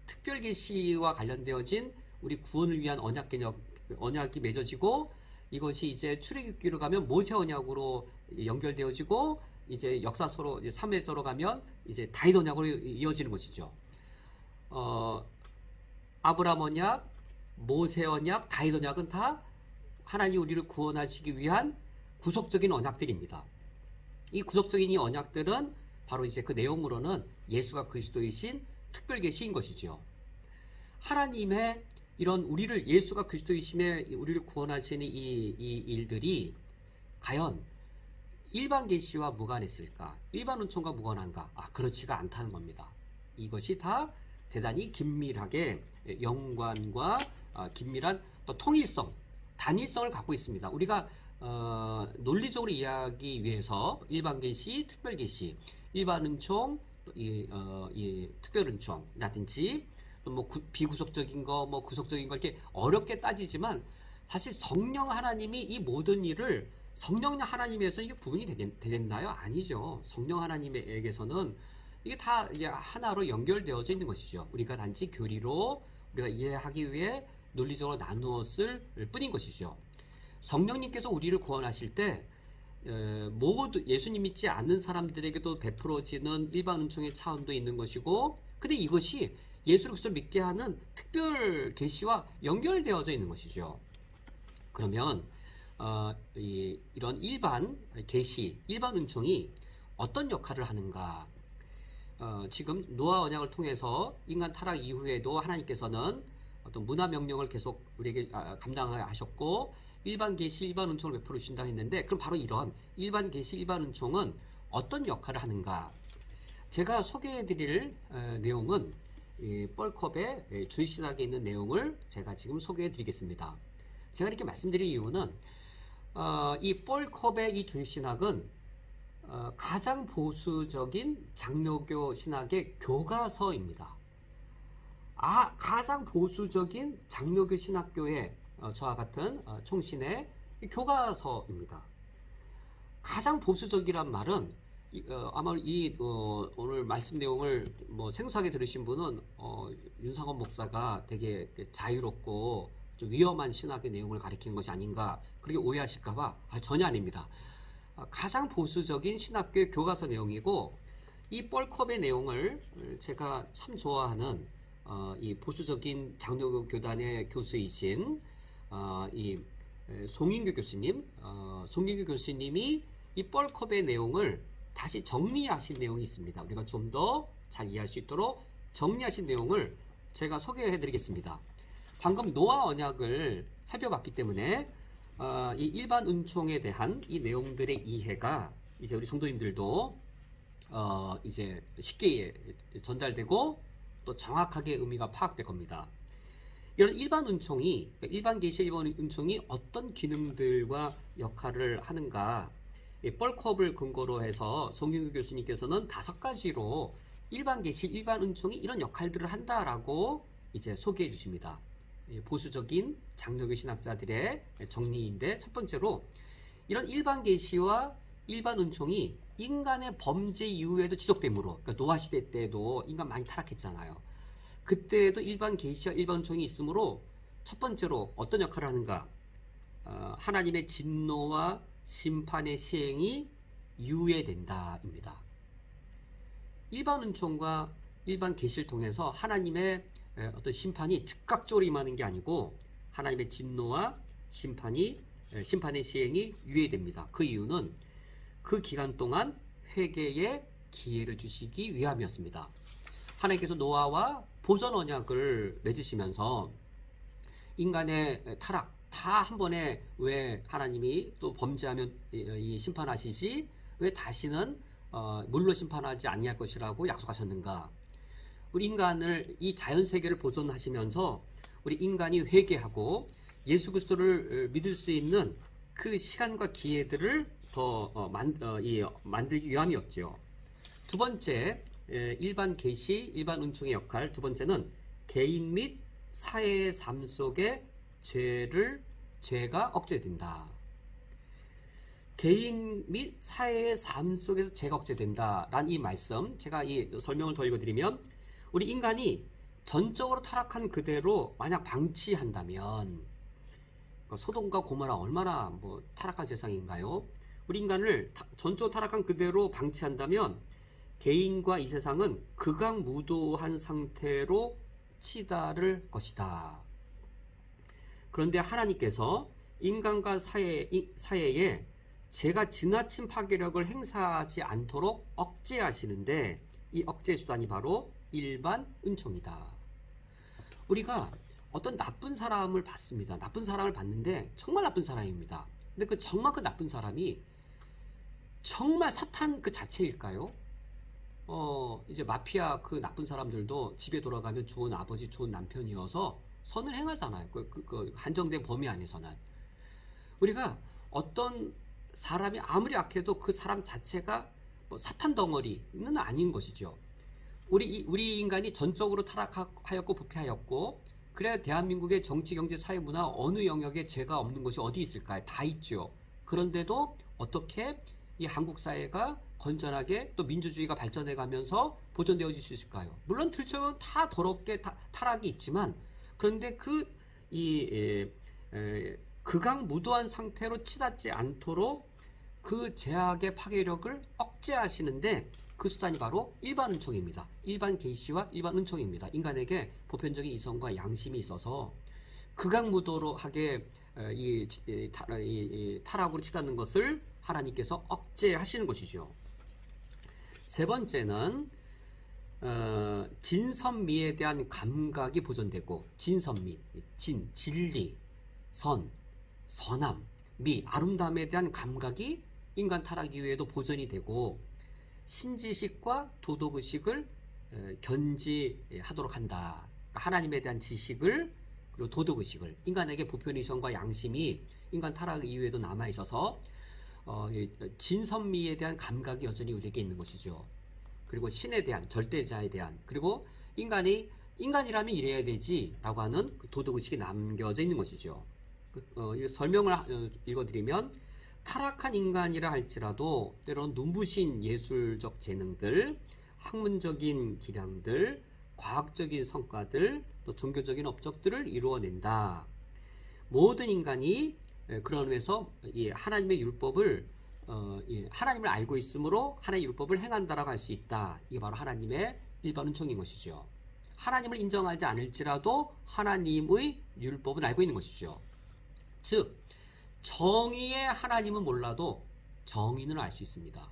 특별계시와 관련되어진 우리 구원을 위한 언약이 맺어지고, 이것이 이제 출애굽기로 가면 모세 언약으로 연결되어지고, 이제 역사서로 3회서로 가면 이제 다윗 언약으로 이어지는 것이죠. 아브라함 언약, 모세 언약, 다윗 언약은 다 하나님 우리를 구원하시기 위한 구속적인 언약들입니다. 이 구속적인 이 언약들은 바로 이제 그 내용으로는 예수가 그리스도이신 특별계시인 것이죠. 하나님의 이런 우리를 예수가 그리스도이심에 우리를 구원하시는 이 일들이 과연 일반 계시와 무관했을까? 일반 은총과 무관한가? 그렇지가 않다는 겁니다. 이것이 다 대단히 긴밀하게 연관과 긴밀한 또 통일성, 단일성을 갖고 있습니다. 우리가 논리적으로 이해하기 위해서 일반 계시, 특별 계시, 일반 은총, 특별 은총이라든지 뭐 비구속적인 거, 뭐 구속적인 거 이렇게 어렵게 따지지만, 사실 성령 하나님이 이 모든 일을 성령 하나님에서 이게 구분이 되겠나요? 아니죠. 성령 하나님에게서는 이게 다 하나로 연결되어져 있는 것이죠. 우리가 단지 교리로 우리가 이해하기 위해 논리적으로 나누었을 뿐인 것이죠. 성령님께서 우리를 구원하실 때 모두 예수님 믿지 않는 사람들에게도 베풀어지는 일반 은총의 차원도 있는 것이고, 근데 이것이 예수 그리스도를 믿게 하는 특별 계시와 연결되어져 있는 것이죠. 그러면 이런 일반 계시, 일반 은총이 어떤 역할을 하는가? 지금 노아 언약을 통해서 인간 타락 이후에도 하나님께서는 어떤 문화 명령을 계속 우리에게 감당하셨고, 일반 계시, 일반 은총을 베풀어 주신다 했는데, 그럼 바로 이런 일반 계시, 일반 은총은 어떤 역할을 하는가? 제가 소개해드릴 내용은 이 뻘컵의 주일신학에 있는 내용을 제가 지금 소개해드리겠습니다. 제가 이렇게 말씀드릴 이유는 이 뻘컵의 이 주일신학은 가장 보수적인 장로교 신학의 교과서입니다. 가장 보수적인 장로교 신학교의 저와 같은 총신의 교과서입니다. 가장 보수적이란 말은 아마 오늘 말씀 내용을 생소하게 들으신 분은 윤상원 목사가 되게 자유롭고 좀 위험한 신학의 내용을 가리키는 것이 아닌가 그렇게 오해하실까봐 전혀 아닙니다. 가장 보수적인 신학교의 교과서 내용이고, 이 뻘컵의 내용을 제가 참 좋아하는 이 보수적인 장로교 교단의 교수이신 이 송인규 교수님이 이 뻘컵의 내용을 다시 정리하신 내용이 있습니다. 우리가 좀 더 잘 이해할 수 있도록 정리하신 내용을 제가 소개해 드리겠습니다. 방금 노아 언약을 살펴봤기 때문에 이 일반 은총에 대한 이 내용들의 이해가 이제 우리 성도님들도 이제 쉽게 전달되고 또 정확하게 의미가 파악될 겁니다. 이런 일반 은총이, 일반 계시 일반 은총이 어떤 기능들과 역할을 하는가? 뻘컵을 근거로 해서 송인규 교수님께서는 5가지로 일반 계시, 일반 은총이 이런 역할들을 한다라고 이제 소개해 주십니다. 보수적인 장로교 신학자들의 정리인데, 첫 번째로 이런 일반 계시와 일반 은총이 인간의 범죄 이후에도 지속되므로, 그러니까 노아 시대 때도 인간 많이 타락했잖아요. 그때에도 일반 계시와 일반 은총이 있으므로 첫 번째로 어떤 역할을 하는가? 하나님의 진노와 심판의 시행이 유예된다입니다. 일반 은총과 일반 계시를 통해서 하나님의 어떤 심판이 즉각적으로 임하는 게 아니고 하나님의 진노와 심판의 시행이 유예됩니다. 그 이유는 그 기간 동안 회개의 기회를 주시기 위함이었습니다. 하나님께서 노아와 보전 언약을 맺으시면서 인간의 타락 다 한 번에 왜 하나님이 또 범죄하면 이 심판하시지 왜 다시는 물로 심판하지 아니할 것이라고 약속하셨는가? 우리 인간을 이 자연 세계를 보존하시면서 우리 인간이 회개하고 예수 그리스도를 믿을 수 있는 그 시간과 기회들을 더 만들기 위함이었죠. 두 번째, 일반 계시, 일반 은총의 역할. 두 번째는 개인 및 사회의 삶 속에 죄가 억제된다. 개인 및 사회의 삶 속에서 죄가 억제된다라는 이 말씀, 제가 이 설명을 더 읽어드리면, 우리 인간이 전적으로 타락한 그대로 만약 방치한다면, 소돔과 고모라 얼마나 타락한 세상인가요? 우리 인간을 전적으로 타락한 그대로 방치한다면 개인과 이 세상은 극악무도한 상태로 치달을 것이다. 그런데 하나님께서 인간과 사회에 죄가 지나친 파괴력을 행사하지 않도록 억제하시는데 이 억제 수단이 바로 일반 은총이다. 우리가 어떤 나쁜 사람을 봤습니다. 나쁜 사람을 봤는데 정말 나쁜 사람입니다. 근데 정말 그 나쁜 사람이 정말 사탄 그 자체일까요? 이제 마피아 그 나쁜 사람들도 집에 돌아가면 좋은 아버지, 좋은 남편이어서 선을 행하잖아요. 그 한정된 범위 안에서는. 우리가 어떤 사람이 아무리 악해도 그 사람 자체가 사탄 덩어리는 아닌 것이죠. 우리 인간이 전적으로 타락하였고 부패하였고, 그래야 대한민국의 정치, 경제, 사회, 문화 어느 영역에 죄가 없는 것이 어디 있을까요? 다 있죠. 그런데도 어떻게 이 한국 사회가 건전하게 또 민주주의가 발전해 가면서 보존되어질 수 있을까요? 물론 들춰보면 다 더럽게 타락이 있지만, 그런데 극악무도한 상태로 치닫지 않도록 그 죄악의 파괴력을 억제하시는데 그 수단이 바로 일반 은총입니다. 일반 계시와 일반 은총입니다. 인간에게 보편적인 이성과 양심이 있어서 극악무도하게 타락으로 치닫는 것을 하나님께서 억제하시는 것이죠. 세 번째는 진선미에 대한 감각이 보존되고, 진선미, 진리, 선함, 미, 아름다움에 대한 감각이 인간 타락 이후에도 보존이 되고, 신지식과 도덕의식을 견지하도록 한다. 그러니까 하나님에 대한 지식을 그리고 도덕의식을, 인간에게 보편이성과 양심이 인간 타락 이후에도 남아있어서 진선미에 대한 감각이 여전히 우리에게 있는 것이죠. 그리고 신에 대한, 절대자에 대한, 그리고 인간이라면 이래야 되지 라고 하는 그 도덕의식이 남겨져 있는 것이죠. 이 설명을 읽어드리면, 타락한 인간이라 할지라도 때로는 눈부신 예술적 재능들, 학문적인 기량들, 과학적인 성과들, 또 종교적인 업적들을 이루어낸다. 모든 인간이 그런 의미에서 하나님의 율법을 하나님을 알고 있으므로 하나님의 율법을 행한다라고 할 수 있다. 이게 바로 하나님의 일반 은총인 것이죠. 하나님을 인정하지 않을지라도 하나님의 율법은 알고 있는 것이죠. 즉, 정의의 하나님은 몰라도 정의는 알 수 있습니다.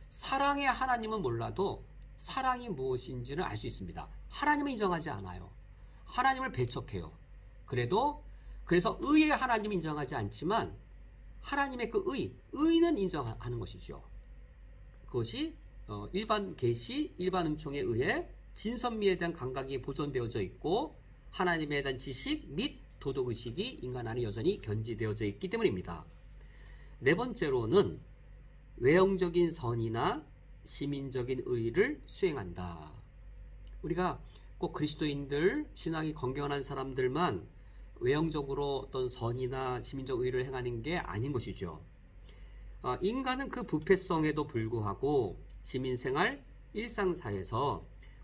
사랑의 하나님은 몰라도 사랑이 무엇인지는 알 수 있습니다. 하나님을 인정하지 않아요. 하나님을 배척해요. 그래서 의의 하나님을 인정하지 않지만 하나님의 그 의는 인정하는 것이죠. 그것이 일반 계시, 일반 은총에 의해 진선미에 대한 감각이 보존되어져 있고, 하나님에 대한 지식 및 도덕의식이 인간 안에 여전히 견지되어져 있기 때문입니다. 네 번째로는 외형적인 선이나 시민적인 의를 수행한다. 우리가 꼭 그리스도인들, 신앙이 건강한 사람들만 외형적으로 어떤 선이나 시민적 의를 행하는 게 아닌 것이죠. 인간은 그 부패성에도 불구하고 시민생활, 일상사에서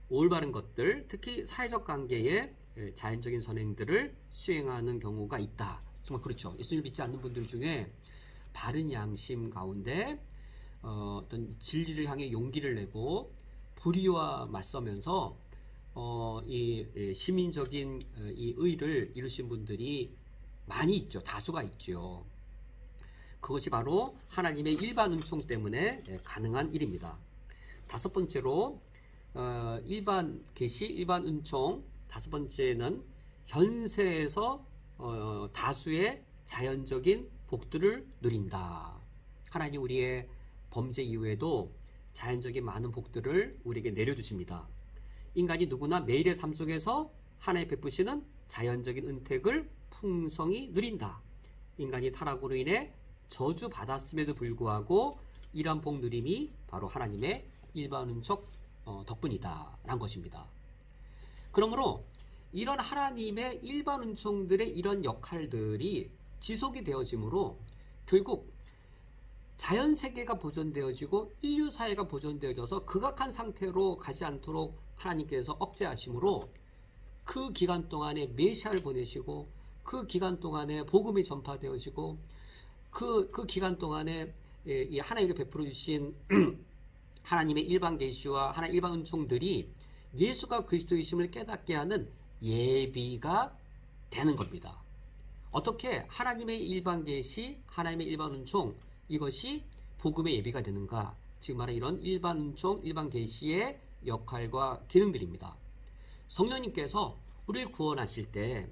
올바른 것들, 특히 사회적 관계에 자연적인 선행들을 수행하는 경우가 있다. 정말 그렇죠. 예수님을 믿지 않는 분들 중에 바른 양심 가운데 어떤 진리를 향해 용기를 내고 불의와 맞서면서 이 시민적인 이 의를 이루신 분들이 많이 있죠. 다수가 있죠. 그것이 바로 하나님의 일반 은총 때문에 가능한 일입니다. 다섯 번째로 일반 계시, 일반 은총. 다섯 번째는 현세에서 다수의 자연적인 복들을 누린다. 하나님 우리의 범죄 이후에도 자연적인 많은 복들을 우리에게 내려주십니다. 인간이 누구나 매일의 삶 속에서 하나님 베푸시는 자연적인 은택을 풍성히 누린다. 인간이 타락으로 인해 저주받았음에도 불구하고 이러한 복 누림이 바로 하나님의 일반 은총 덕분이다 라는 것입니다. 그러므로 이런 하나님의 일반 은총들의 이런 역할들이 지속이 되어지므로 결국 자연세계가 보존되어지고 인류사회가 보존되어져서 극악한 상태로 가지 않도록 하나님께서 억제하심으로 그 기간 동안에 메시아를 보내시고 그 기간 동안에 복음이 전파되어지고 그 기간 동안에 이 하나님께 베풀어 주신 하나님의 일반 계시와 하나님의 일반 은총들이 예수가 그리스도이심을 깨닫게 하는 예비가 되는 겁니다. 어떻게 하나님의 일반 계시, 하나님의 일반 은총 이것이 복음의 예비가 되는가? 지금 말한 이런 일반 은총, 일반 계시의 역할과 기능들입니다. 성령님께서 우리를 구원하실 때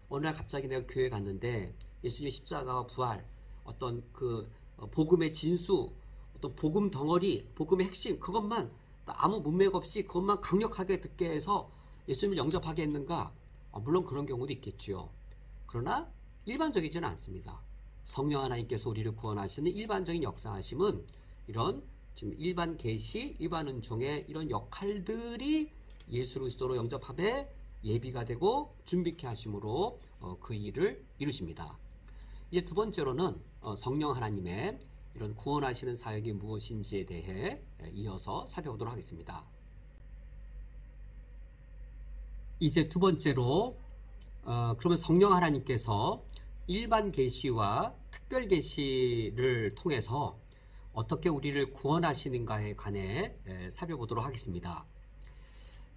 어느 날 갑자기 내가 교회 갔는데 예수님의 십자가와 부활, 어떤 그 복음의 진수, 어떤 복음 덩어리, 복음의 핵심 그것만 아무 문맥 없이 그것만 강력하게 듣게 해서 예수님을 영접하게 했는가? 물론 그런 경우도 있겠죠. 그러나 일반적이지는 않습니다. 성령 하나님께서 우리를 구원하시는 일반적인 역사하심은 이런 지금 일반 계시, 일반 은총의 이런 역할들이 예수 그리스도로 영접함에 예비가 되고 준비케 하심으로 그 일을 이루십니다. 이제 두 번째로는 성령 하나님의 이런 구원하시는 사역이 무엇인지에 대해 이어서 살펴보도록 하겠습니다. 이제 두 번째로 그러면 성령 하나님께서 일반 계시와 특별 계시를 통해서 어떻게 우리를 구원하시는가에 관해 살펴보도록 하겠습니다.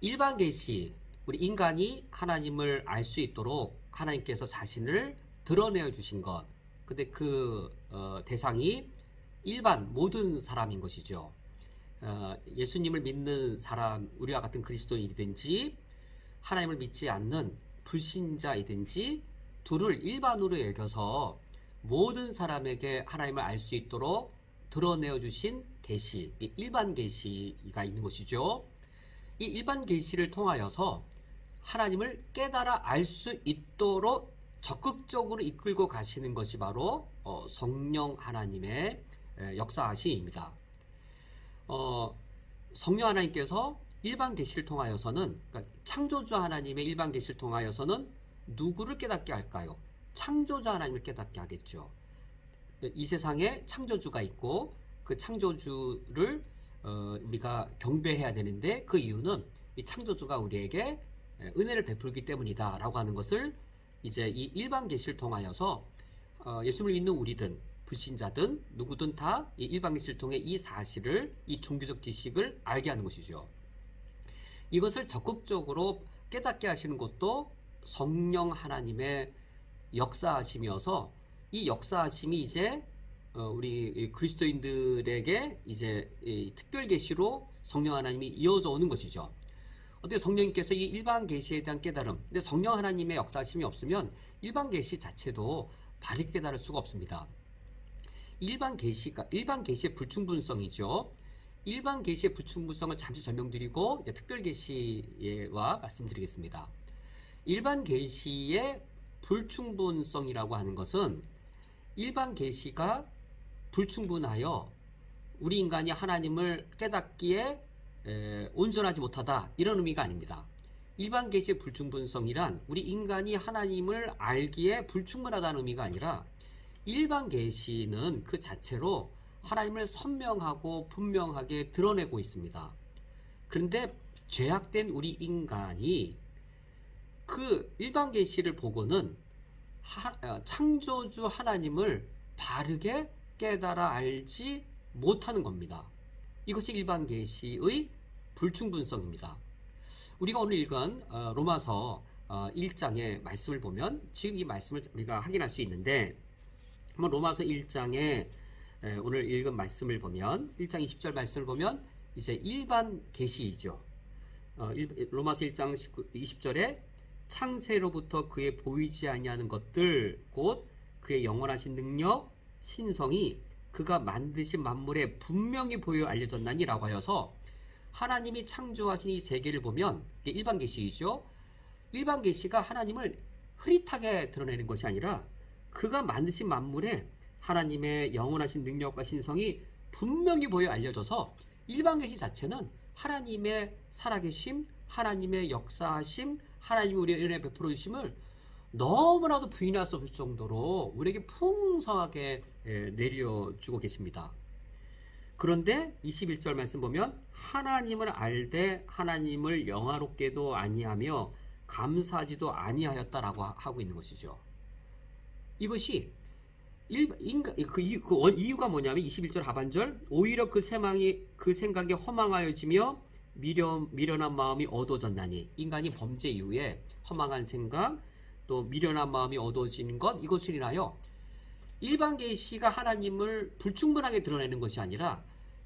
일반 계시, 우리 인간이 하나님을 알 수 있도록 하나님께서 자신을 드러내어 주신 것. 근데 그 대상이 일반 모든 사람인 것이죠. 예수님을 믿는 사람, 우리와 같은 그리스도인이든지 하나님을 믿지 않는 불신자이든지 둘을 일반으로 여겨서 모든 사람에게 하나님을 알 수 있도록 드러내어 주신 계시, 일반 계시가 있는 것이죠. 이 일반 계시를 통하여서 하나님을 깨달아 알 수 있도록 적극적으로 이끌고 가시는 것이 바로 성령 하나님의 역사하심입니다. 성령 하나님께서 일반 계시를 통하여서는, 그러니까 창조주 하나님의 일반 계시를 통하여서는 누구를 깨닫게 할까요? 창조주 하나님을 깨닫게 하겠죠. 이 세상에 창조주가 있고 그 창조주를 우리가 경배해야 되는데 그 이유는 이 창조주가 우리에게 은혜를 베풀기 때문이다 라고 하는 것을 이제 이 일반 계시를 통하여서 예수를 믿는 우리든 불신자든 누구든 다 이 일반 계시를 통해 이 사실을, 이 종교적 지식을 알게 하는 것이죠. 이것을 적극적으로 깨닫게 하시는 것도 성령 하나님의 역사하심이어서 이 역사하심이 이제 우리 그리스도인들에게 이제 특별 계시로 성령 하나님이 이어져 오는 것이죠. 어떻게 성령님께서 이 일반 계시에 대한 깨달음, 근데 성령 하나님의 역사하심이 없으면 일반 계시 자체도 바르게 깨달을 수가 없습니다. 일반 계시의 불충분성이죠. 일반 계시의 불충분성을 잠시 설명드리고 이제 특별 계시와 말씀드리겠습니다. 일반 계시의 불충분성이라고 하는 것은 일반 계시가 불충분하여 우리 인간이 하나님을 깨닫기에 온전하지 못하다 이런 의미가 아닙니다. 일반 계시의 불충분성이란 우리 인간이 하나님을 알기에 불충분하다는 의미가 아니라 일반 계시는 그 자체로 하나님을 선명하고 분명하게 드러내고 있습니다. 그런데 죄악된 우리 인간이 그 일반 계시를 보고는 창조주 하나님을 바르게 깨달아 알지 못하는 겁니다. 이것이 일반 계시의 불충분성입니다. 우리가 오늘 읽은 로마서 1장의 말씀을 보면 지금 이 말씀을 우리가 확인할 수 있는데, 한번 로마서 1장에 오늘 읽은 말씀을 보면 1장 20절 말씀을 보면 이제 일반 계시이죠. 로마서 1장 20절에 창세로부터 그의 보이지 아니하는 것들 곧 그의 영원하신 능력 신성이 그가 만드신 만물에 분명히 보여 알려졌나니 라고 하여서 하나님이 창조하신 이 세계를 보면 이게 일반 계시이죠. 일반 계시가 하나님을 흐릿하게 드러내는 것이 아니라 그가 만드신 만물에 하나님의 영원하신 능력과 신성이 분명히 보여 알려져서 일반 계시 자체는 하나님의 살아계심, 하나님의 역사하심, 하나님이 우리의 은혜 베풀어 주심을 너무나도 부인할 수 없을 정도로 우리에게 풍성하게 내려주고 계십니다. 그런데 21절 말씀 보면 하나님을 알되 하나님을 영화롭게도 아니하며 감사하지도 아니하였다라고 하고 있는 것이죠. 이것이 이유가 뭐냐면 21절 하반절 오히려 그 생각이 허망하여지며 미련한 마음이 어두워졌나니, 인간이 범죄 이후에 허망한 생각 또 미련한 마음이 어두워지는 것, 이것을 인하여 일반 계시가 하나님을 불충분하게 드러내는 것이 아니라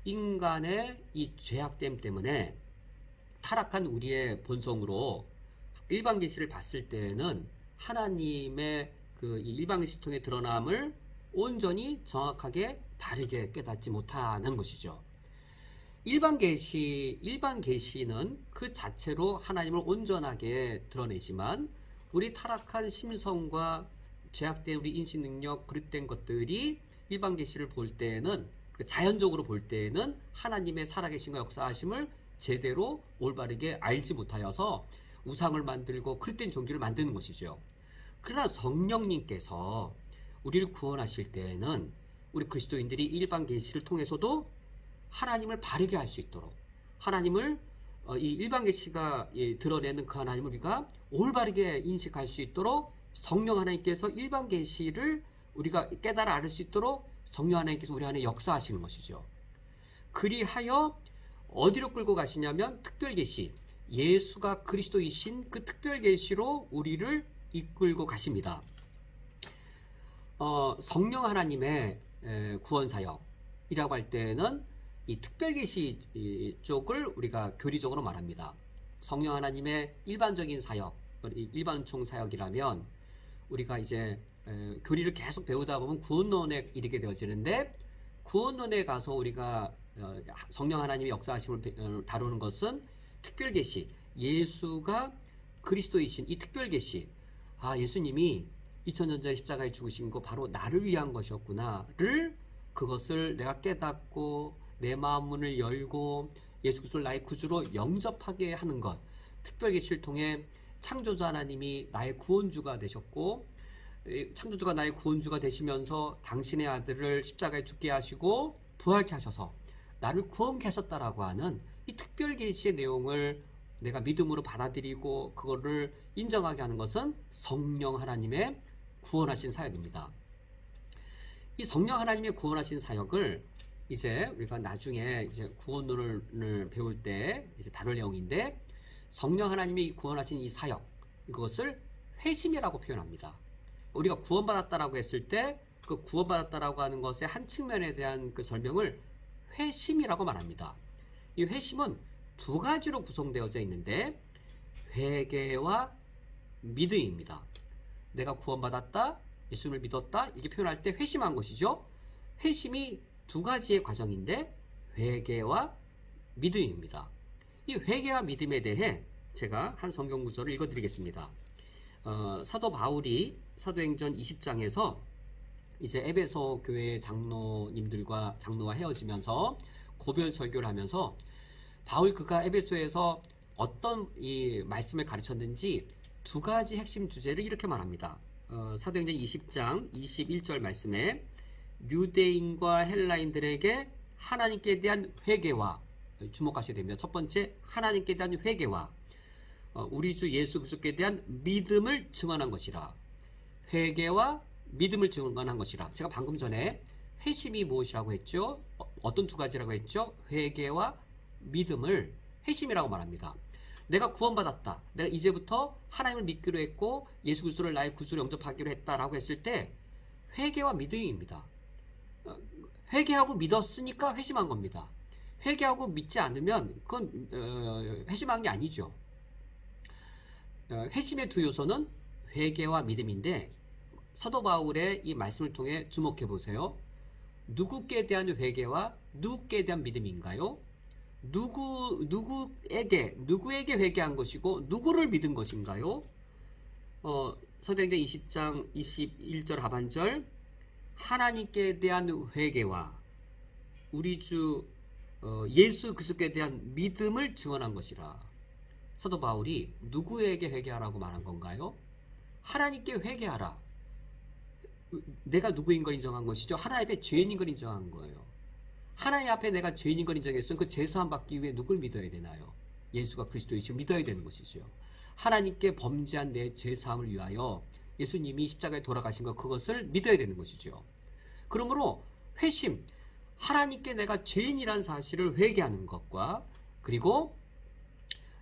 인간의 이 죄악됨 때문에 타락한 우리의 본성으로 일반 계시를 봤을 때에는 하나님의 그 일반 계시 통해 드러남을 온전히 정확하게 바르게 깨닫지 못하는 것이죠. 일반 계시는 그 자체로 하나님을 온전하게 드러내지만 우리 타락한 심성과 죄악된 우리 인식 능력, 그릇된 것들이 일반 계시를 볼 때에는, 자연적으로 볼 때에는 하나님의 살아계심과 역사하심을 제대로 올바르게 알지 못하여서 우상을 만들고 그릇된 종교를 만드는 것이죠. 그러나 성령님께서 우리를 구원하실 때에는 우리 그리스도인들이 일반 계시를 통해서도 하나님을 바르게 할 수 있도록, 하나님을 이 일반 계시가 드러내는 그 하나님을 우리가 올바르게 인식할 수 있도록 성령 하나님께서 일반 계시를 우리가 깨달아 알 수 있도록 성령 하나님께서 우리 안에 역사하시는 것이죠. 그리하여 어디로 끌고 가시냐면 특별 계시, 예수가 그리스도이신 그 특별 계시로 우리를 이끌고 가십니다. 성령 하나님의 구원 사역이라고 할 때는 이 특별 계시 쪽을 우리가 교리적으로 말합니다. 성령 하나님의 일반적인 사역, 일반총 사역이라면 우리가 이제 교리를 계속 배우다 보면 구원론에 이르게 되어지는데, 구원론에 가서 우리가 성령 하나님의 역사하심을 다루는 것은 특별 계시, 예수가 그리스도이신 이 특별 계시, 예수님이 2000년 전 십자가에 죽으신 거 바로 나를 위한 것이었구나를, 그것을 내가 깨닫고 내 마음 문을 열고 예수 그리스도를 나의 구주로 영접하게 하는 것, 특별 계시를 통해 창조자 하나님이 나의 구원주가 되셨고, 창조주가 나의 구원주가 되시면서 당신의 아들을 십자가에 죽게 하시고 부활케 하셔서 나를 구원케 하셨다라고 하는 이 특별 계시의 내용을 내가 믿음으로 받아들이고 그거를 인정하게 하는 것은 성령 하나님의 구원하신 사역입니다. 이 성령 하나님의 구원하신 사역을 이제 우리가 나중에 이제 구원론을 배울 때 이제 다룰 내용인데, 성령 하나님이 구원하신 이 사역, 이것을 회심이라고 표현합니다. 우리가 구원받았다라고 했을 때 그 구원받았다라고 하는 것의 한 측면에 대한 그 설명을 회심이라고 말합니다. 이 회심은 두 가지로 구성되어져 있는데 회개와 믿음입니다. 내가 구원받았다, 예수님을 믿었다, 이렇게 표현할 때 회심한 것이죠. 회심이 두 가지의 과정인데 회개와 믿음입니다. 이 회개와 믿음에 대해 제가 한 성경 구절을 읽어드리겠습니다. 사도 바울이 사도행전 20장에서 이제 에베소 교회 장로님들과 장로와 헤어지면서 고별 설교를 하면서 그가 에베소에서 어떤 이 말씀을 가르쳤는지 두 가지 핵심 주제를 이렇게 말합니다. 사도행전 20장 21절 말씀에 유대인과 헬라인들에게 하나님께 대한 회개와, 주목하셔야 됩니다. 첫 번째, 하나님께 대한 회개와 우리 주 예수 그리스도께 대한 믿음을 증언한 것이라. 회개와 믿음을 증언한 것이라. 제가 방금 전에 회심이 무엇이라고 했죠? 어떤 두 가지라고 했죠? 회개와 믿음을 회심이라고 말합니다. 내가 구원받았다. 내가 이제부터 하나님을 믿기로 했고 예수 그리스도를 나의 구주로 영접하기로 했다라고 했을 때 회개와 믿음입니다. 회개하고 믿었으니까 회심한 겁니다. 회개하고 믿지 않으면 그건 회심한 게 아니죠. 회심의 두 요소는 회개와 믿음인데 사도 바울의 이 말씀을 통해 주목해 보세요. 누구께 대한 회개와 누구께 대한 믿음인가요? 누구에게 회개한 것이고 누구를 믿은 것인가요? 사도행전 20장 21절 하반절 하나님께 대한 회개와 우리 주 예수 그리스도에 대한 믿음을 증언한 것이라. 사도 바울이 누구에게 회개하라고 말한 건가요? 하나님께 회개하라. 내가 누구인 걸 인정한 것이죠. 하나님 앞에 죄인인 걸 인정한 거예요. 하나님 앞에 내가 죄인인 걸 인정했으면 그 죄사함 받기 위해 누굴 믿어야 되나요? 예수가 그리스도이시고 믿어야 되는 것이죠. 하나님께 범죄한 내 죄사함을 위하여 예수님이 십자가에 돌아가신 것, 그것을 믿어야 되는 것이죠. 그러므로 회심, 하나님께 내가 죄인이라는 사실을 회개하는 것과 그리고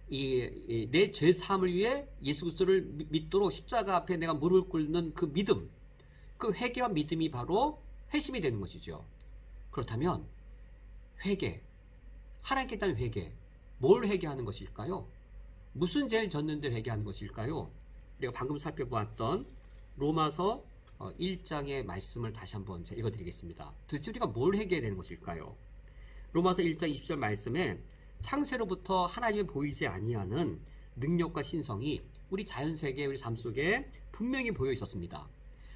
내 죄사함을 위해 예수 그리스도를 믿도록 십자가 앞에 내가 무릎을 꿇는 그 믿음, 그 회개와 믿음이 바로 회심이 되는 것이죠. 그렇다면 회개, 하나님께 대한 회개, 뭘 회개하는 것일까요? 무슨 죄를 졌는데 회개하는 것일까요? 우리가 방금 살펴보았던 로마서 1장의 말씀을 다시 한번 제가 읽어드리겠습니다. 도대체 우리가 뭘 회개해야 되는 것일까요? 로마서 1장 20절 말씀에 창세로부터 하나님을 보이지 아니하는 능력과 신성이 우리 자연세계, 우리 삶 속에 분명히 보여 있었습니다.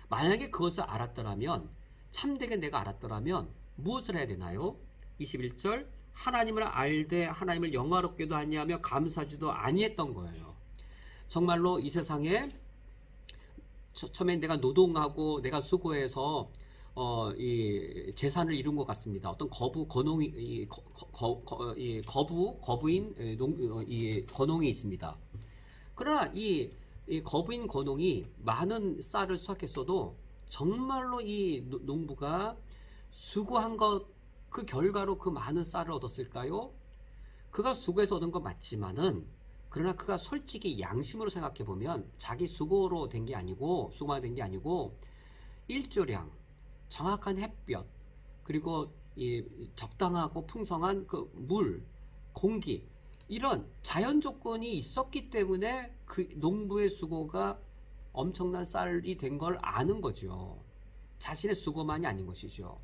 만약에 그것을 알았더라면, 참되게 내가 알았더라면 무엇을 해야 되나요? 21절 하나님을 알되 하나님을 영화롭게도 아니하며 감사하지도 아니했던 거예요. 정말로 이 세상에 처음에 내가 노동하고 내가 수고해서 이 재산을 이룬 것 같습니다. 어떤 거부인 건홍이 있습니다. 그러나 이 거부인 건홍이 많은 쌀을 수확했어도 정말로 이 농부가 수고한 것, 그 결과로 그 많은 쌀을 얻었을까요? 그가 수고해서 얻은 건 맞지만은, 그러나 그가 솔직히 양심으로 생각해 보면 자기 수고로 된 게 아니고, 수고만 된 게 아니고 일조량, 정확한 햇볕, 그리고 이 적당하고 풍성한 그 물, 공기, 이런 자연 조건이 있었기 때문에 그 농부의 수고가 엄청난 쌀이 된 걸 아는 거죠. 자신의 수고만이 아닌 것이죠.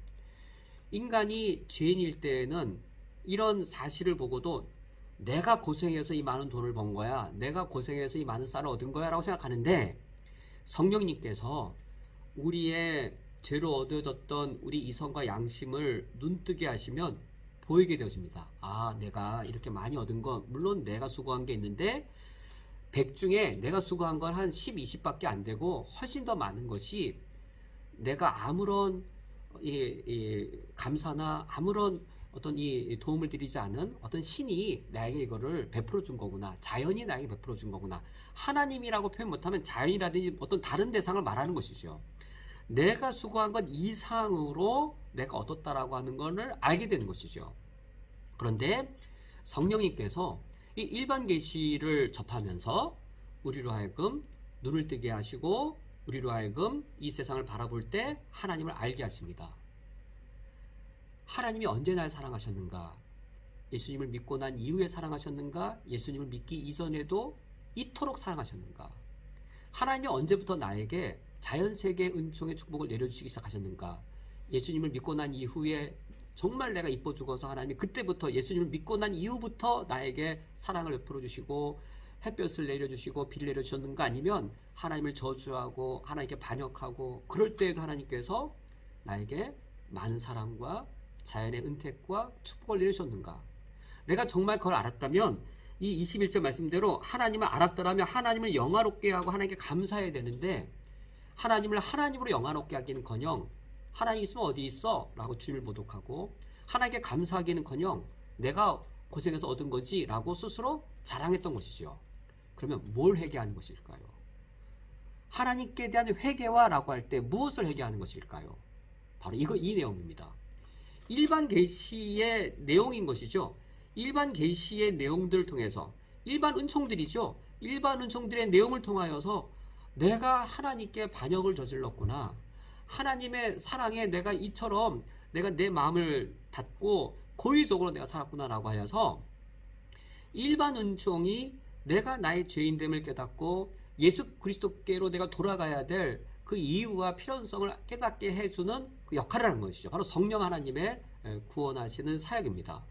인간이 죄인일 때에는 이런 사실을 보고도 내가 고생해서 이 많은 돈을 번 거야, 내가 고생해서 이 많은 쌀을 얻은 거야 라고 생각하는데, 성령님께서 우리의 죄로 얻어졌던 우리 이성과 양심을 눈뜨게 하시면 보이게 되어집니다. 아, 내가 이렇게 많이 얻은 건 물론 내가 수고한 게 있는데 100 중에 내가 수고한 건 한 10, 20밖에 안 되고 훨씬 더 많은 것이 내가 아무런 감사나 아무런 어떤 이 도움을 드리지 않은 어떤 신이 나에게 이거를 베풀어 준 거구나. 자연이 나에게 베풀어 준 거구나. 하나님이라고 표현 못하면 자연이라든지 어떤 다른 대상을 말하는 것이죠. 내가 수고한 것 이상으로 내가 얻었다라고 하는 것을 알게 되는 것이죠. 그런데 성령님께서 이 일반 계시를 접하면서 우리로 하여금 눈을 뜨게 하시고 우리로 하여금 이 세상을 바라볼 때 하나님을 알게 하십니다. 하나님이 언제 날 사랑하셨는가? 예수님을 믿고 난 이후에 사랑하셨는가? 예수님을 믿기 이전에도 이토록 사랑하셨는가? 하나님이 언제부터 나에게 자연세계 은총의 축복을 내려주시기 시작하셨는가? 예수님을 믿고 난 이후에 정말 내가 이뻐 죽어서 하나님이 그때부터 예수님을 믿고 난 이후부터 나에게 사랑을 베풀어 주시고 햇볕을 내려주시고 비를 내려주셨는가? 아니면 하나님을 저주하고 하나님께 반역하고 그럴 때에도 하나님께서 나에게 많은 사랑과 자연의 은택과 축복을 내주셨는가? 내가 정말 그걸 알았다면 이 21절 말씀대로 하나님을 알았더라면 하나님을 영화롭게 하고 하나님께 감사해야 되는데, 하나님을 하나님으로 영화롭게 하기는커녕 하나님 있으면 어디 있어? 라고 주님을 모독하고, 하나님께 감사하기는커녕 내가 고생해서 얻은 거지 라고 스스로 자랑했던 것이죠. 그러면 뭘 회개하는 것일까요? 하나님께 대한 회개와 라고 할 때 무엇을 회개하는 것일까요? 바로 이 내용입니다. 일반 계시의 내용인 것이죠. 일반 계시의 내용들을 통해서
일반 은총들이죠. 일반 은총들의 내용을 통하여서 내가 하나님께 반역을 저질렀구나. 하나님의 사랑에 내가 이처럼 내가 내 마음을 닫고 고의적으로 내가 살았구나라고 하여서 일반 은총이 내가 나의 죄인됨을 깨닫고 예수 그리스도께로 내가 돌아가야 될 그 이유와 필요성을 깨닫게 해주는 그 역할을 하는 것이죠. 바로 성령 하나님의 구원하시는 사역입니다.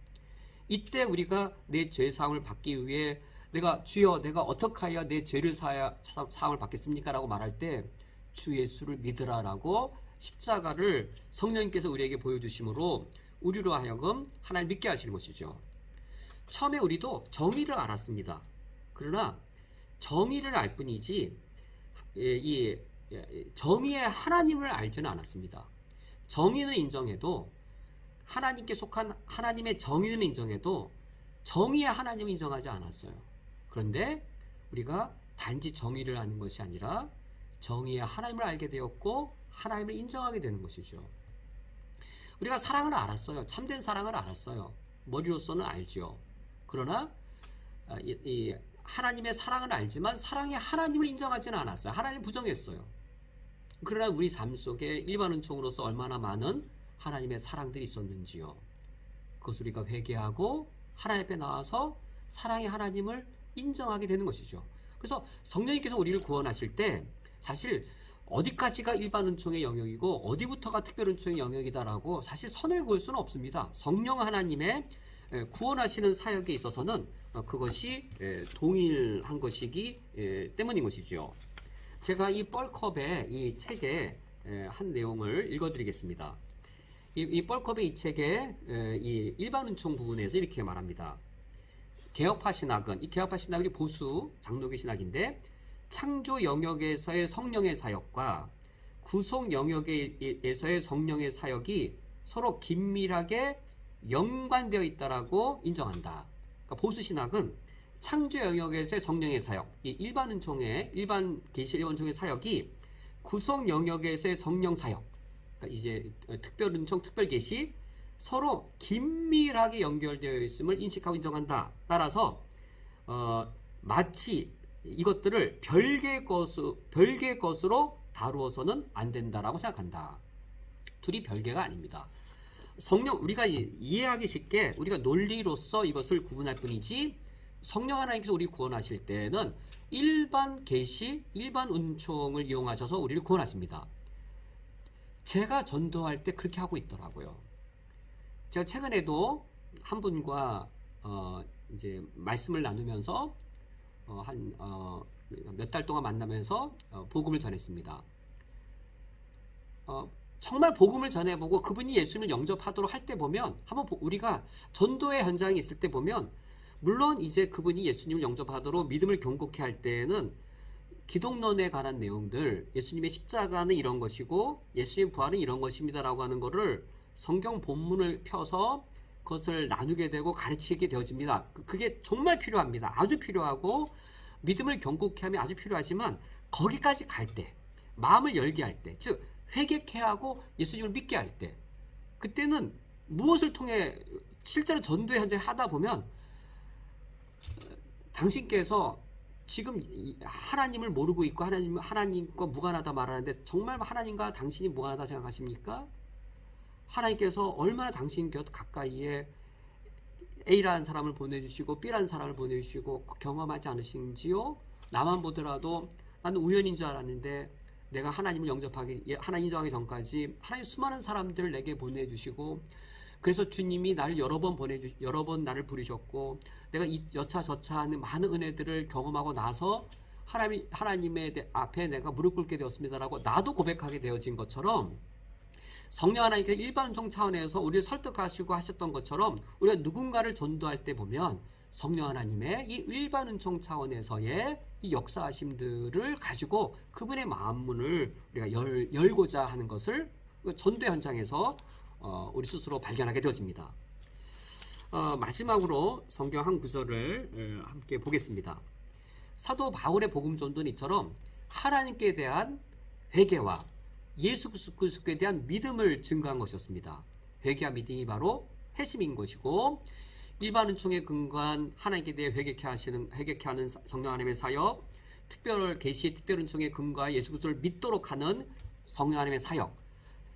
이때 우리가 내 죄사함을 받기 위해 내가 주여 내가 어떻게 하여 내 죄를 사함을 받겠습니까? 라고 말할 때 주 예수를 믿으라라고 십자가를 성령님께서 우리에게 보여주심으로 우리로 하여금 하나님 믿게 하시는 것이죠. 처음에 우리도 정의를 알았습니다. 그러나 정의를 알 뿐이지 이 정의의 하나님을 알지는 않았습니다. 정의는 인정해도 하나님께 속한 하나님의 정의는 인정해도 정의의 하나님을 인정하지 않았어요. 그런데 우리가 단지 정의를 아는 것이 아니라 정의의 하나님을 알게 되었고 하나님을 인정하게 되는 것이죠. 우리가 사랑을 알았어요. 참된 사랑을 알았어요. 머리로서는 알죠. 그러나 이 하나님의 사랑을 알지만 사랑의 하나님을 인정하지는 않았어요. 하나님을 부정했어요. 그러나 우리 삶 속에 일반 은총으로서 얼마나 많은 하나님의 사랑들이 있었는지요. 그것을 우리가 회개하고 하나님 앞에 나와서 사랑의 하나님을 인정하게 되는 것이죠. 그래서 성령님께서 우리를 구원하실 때 사실 어디까지가 일반 은총의 영역이고 어디부터가 특별 은총의 영역이다라고 사실 선을 그을 수는 없습니다. 성령 하나님의 구원하시는 사역에 있어서는 그것이 동일한 것이기 때문인 것이죠. 제가 이 뻘컵의 이 책의 한 내용을 읽어드리겠습니다. 이 뻘컵의 이 책의 이 일반 은총 부분에서 이렇게 말합니다. 개혁파 신학은 이 개혁파 신학이 보수 장로교 신학인데 창조 영역에서의 성령의 사역과 구속 영역에서의 성령의 사역이 서로 긴밀하게 연관되어 있다라고 인정한다. 그러니까 보수 신학은 창조 영역에서의 성령의 사역, 이 일반 은총의 일반 계시 일반 은총의 사역이 구속 영역에서의 성령 사역, 그러니까 이제 특별 은총, 특별 계시 서로 긴밀하게 연결되어 있음을 인식하고 인정한다. 따라서 마치 이것들을 별개의 것으로 다루어서는 안 된다라고 생각한다. 둘이 별개가 아닙니다. 성령 우리가 이해하기 쉽게 우리가 논리로서 이것을 구분할 뿐이지 성령 하나님께서 우리 구원하실 때는 일반 계시, 일반 은총을 이용하셔서 우리를 구원하십니다. 제가 전도할 때 그렇게 하고 있더라고요. 제가 최근에도 한 분과 이제 말씀을 나누면서 몇 달 동안 만나면서 복음을 전했습니다. 정말 복음을 전해보고 그분이 예수님을 영접하도록 할 때 보면 한번 우리가 전도의 현장에 있을 때 보면 물론 이제 그분이 예수님을 영접하도록 믿음을 경고케 할 때에는 기독론에 관한 내용들, 예수님의 십자가는 이런 것이고 예수님의 부활은 이런 것입니다라고 하는 거를 성경 본문을 펴서 그것을 나누게 되고 가르치게 되어집니다. 그게 정말 필요합니다. 아주 필요하고 믿음을 경고케 하면 아주 필요하지만 거기까지 갈 때, 마음을 열게 할 때, 즉 회개케 하고 예수님을 믿게 할 때, 그때는 무엇을 통해 실제로 전도의 현장에 하다 보면 당신께서 지금 하나님을 모르고 있고 하나님과 무관하다 말하는데 정말 하나님과 당신이 무관하다 생각하십니까? 하나님께서 얼마나 당신 곁 가까이에 A라는 사람을 보내주시고 B라는 사람을 보내주시고 경험하지 않으신지요? 나만 보더라도 나는 우연인 줄 알았는데 내가 하나님을 하나님 인정하기 전까지 하나님 수많은 사람들을 내게 보내주시고 그래서 주님이 나를 여러 번 나를 부르셨고 내가 여차 저차 하는 많은 은혜들을 경험하고 나서 하나님의 앞에 내가 무릎 꿇게 되었습니다라고 나도 고백하게 되어진 것처럼 성령 하나님께서 일반 은총 차원에서 우리를 설득하시고 하셨던 것처럼 우리가 누군가를 전도할 때 보면 성령 하나님의 이 일반 은총 차원에서의 이 역사하심들을 가지고 그분의 마음문을 우리가 열고자 하는 것을 전도 현장에서 우리 스스로 발견하게 되어집니다. 마지막으로 성경 한 구절을 함께 보겠습니다. 사도 바울의 복음 전도는 이처럼 하나님께 대한 회개와 예수 그리스도에 대한 믿음을 증거한 것이었습니다. 회개와 믿음이 바로 회심인 것이고 일반 은총에 근거한 하나님께 대해 회개케 하는 성령 하나님의 사역, 특별 계시 특별 은총에 근거한 예수 그리스도를 믿도록 하는 성령 하나님의 사역,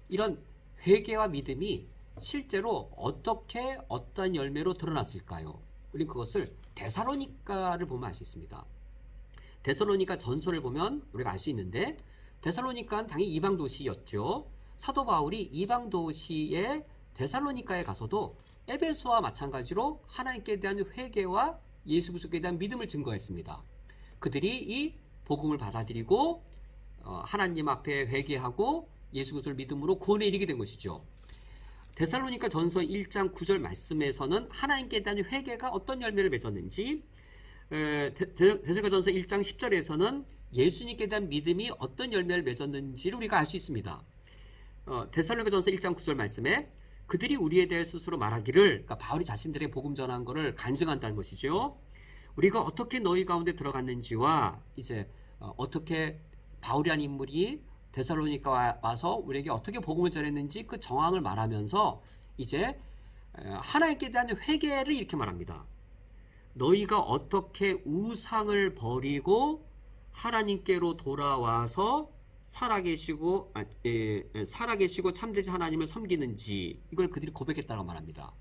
이런 회개와 믿음이 실제로 어떻게 어떤 열매로 드러났을까요? 우리 그것을 데살로니가를 보면 알 수 있습니다. 데살로니가 전서를 보면 우리가 알 수 있는데, 데살로니가는 당연히 이방 도시였죠. 사도 바울이 이방 도시의 데살로니가에 가서도 에베소와 마찬가지로 하나님께 대한 회개와 예수 그리스도에 대한 믿음을 증거했습니다. 그들이 이 복음을 받아들이고 하나님 앞에 회개하고 예수 그리스도를 믿음으로 구원에 이르게 된 것이죠. 데살로니가 전서 1장 9절 말씀에서는 하나님께 대한 회개가 어떤 열매를 맺었는지, 데살로니가 전서 1장 10절에서는 예수님께 대한 믿음이 어떤 열매를 맺었는지를 우리가 알 수 있습니다. 데살로니가 전서 1장 9절 말씀에 그들이 우리에 대해 스스로 말하기를, 그러니까 바울이 자신들의 복음 전한 것을 간증한다는 것이죠. 우리가 어떻게 너희 가운데 들어갔는지와 이제 어떻게 바울이라는 인물이 데살로니가 와서 우리에게 어떻게 복음을 전했는지 그 정황을 말하면서 이제 하나님께 대한 회개를 이렇게 말합니다. 너희가 어떻게 우상을 버리고 하나님께로 돌아와서 살아계시고 참되신 하나님을 섬기는지, 이걸 그들이 고백했다고 말합니다.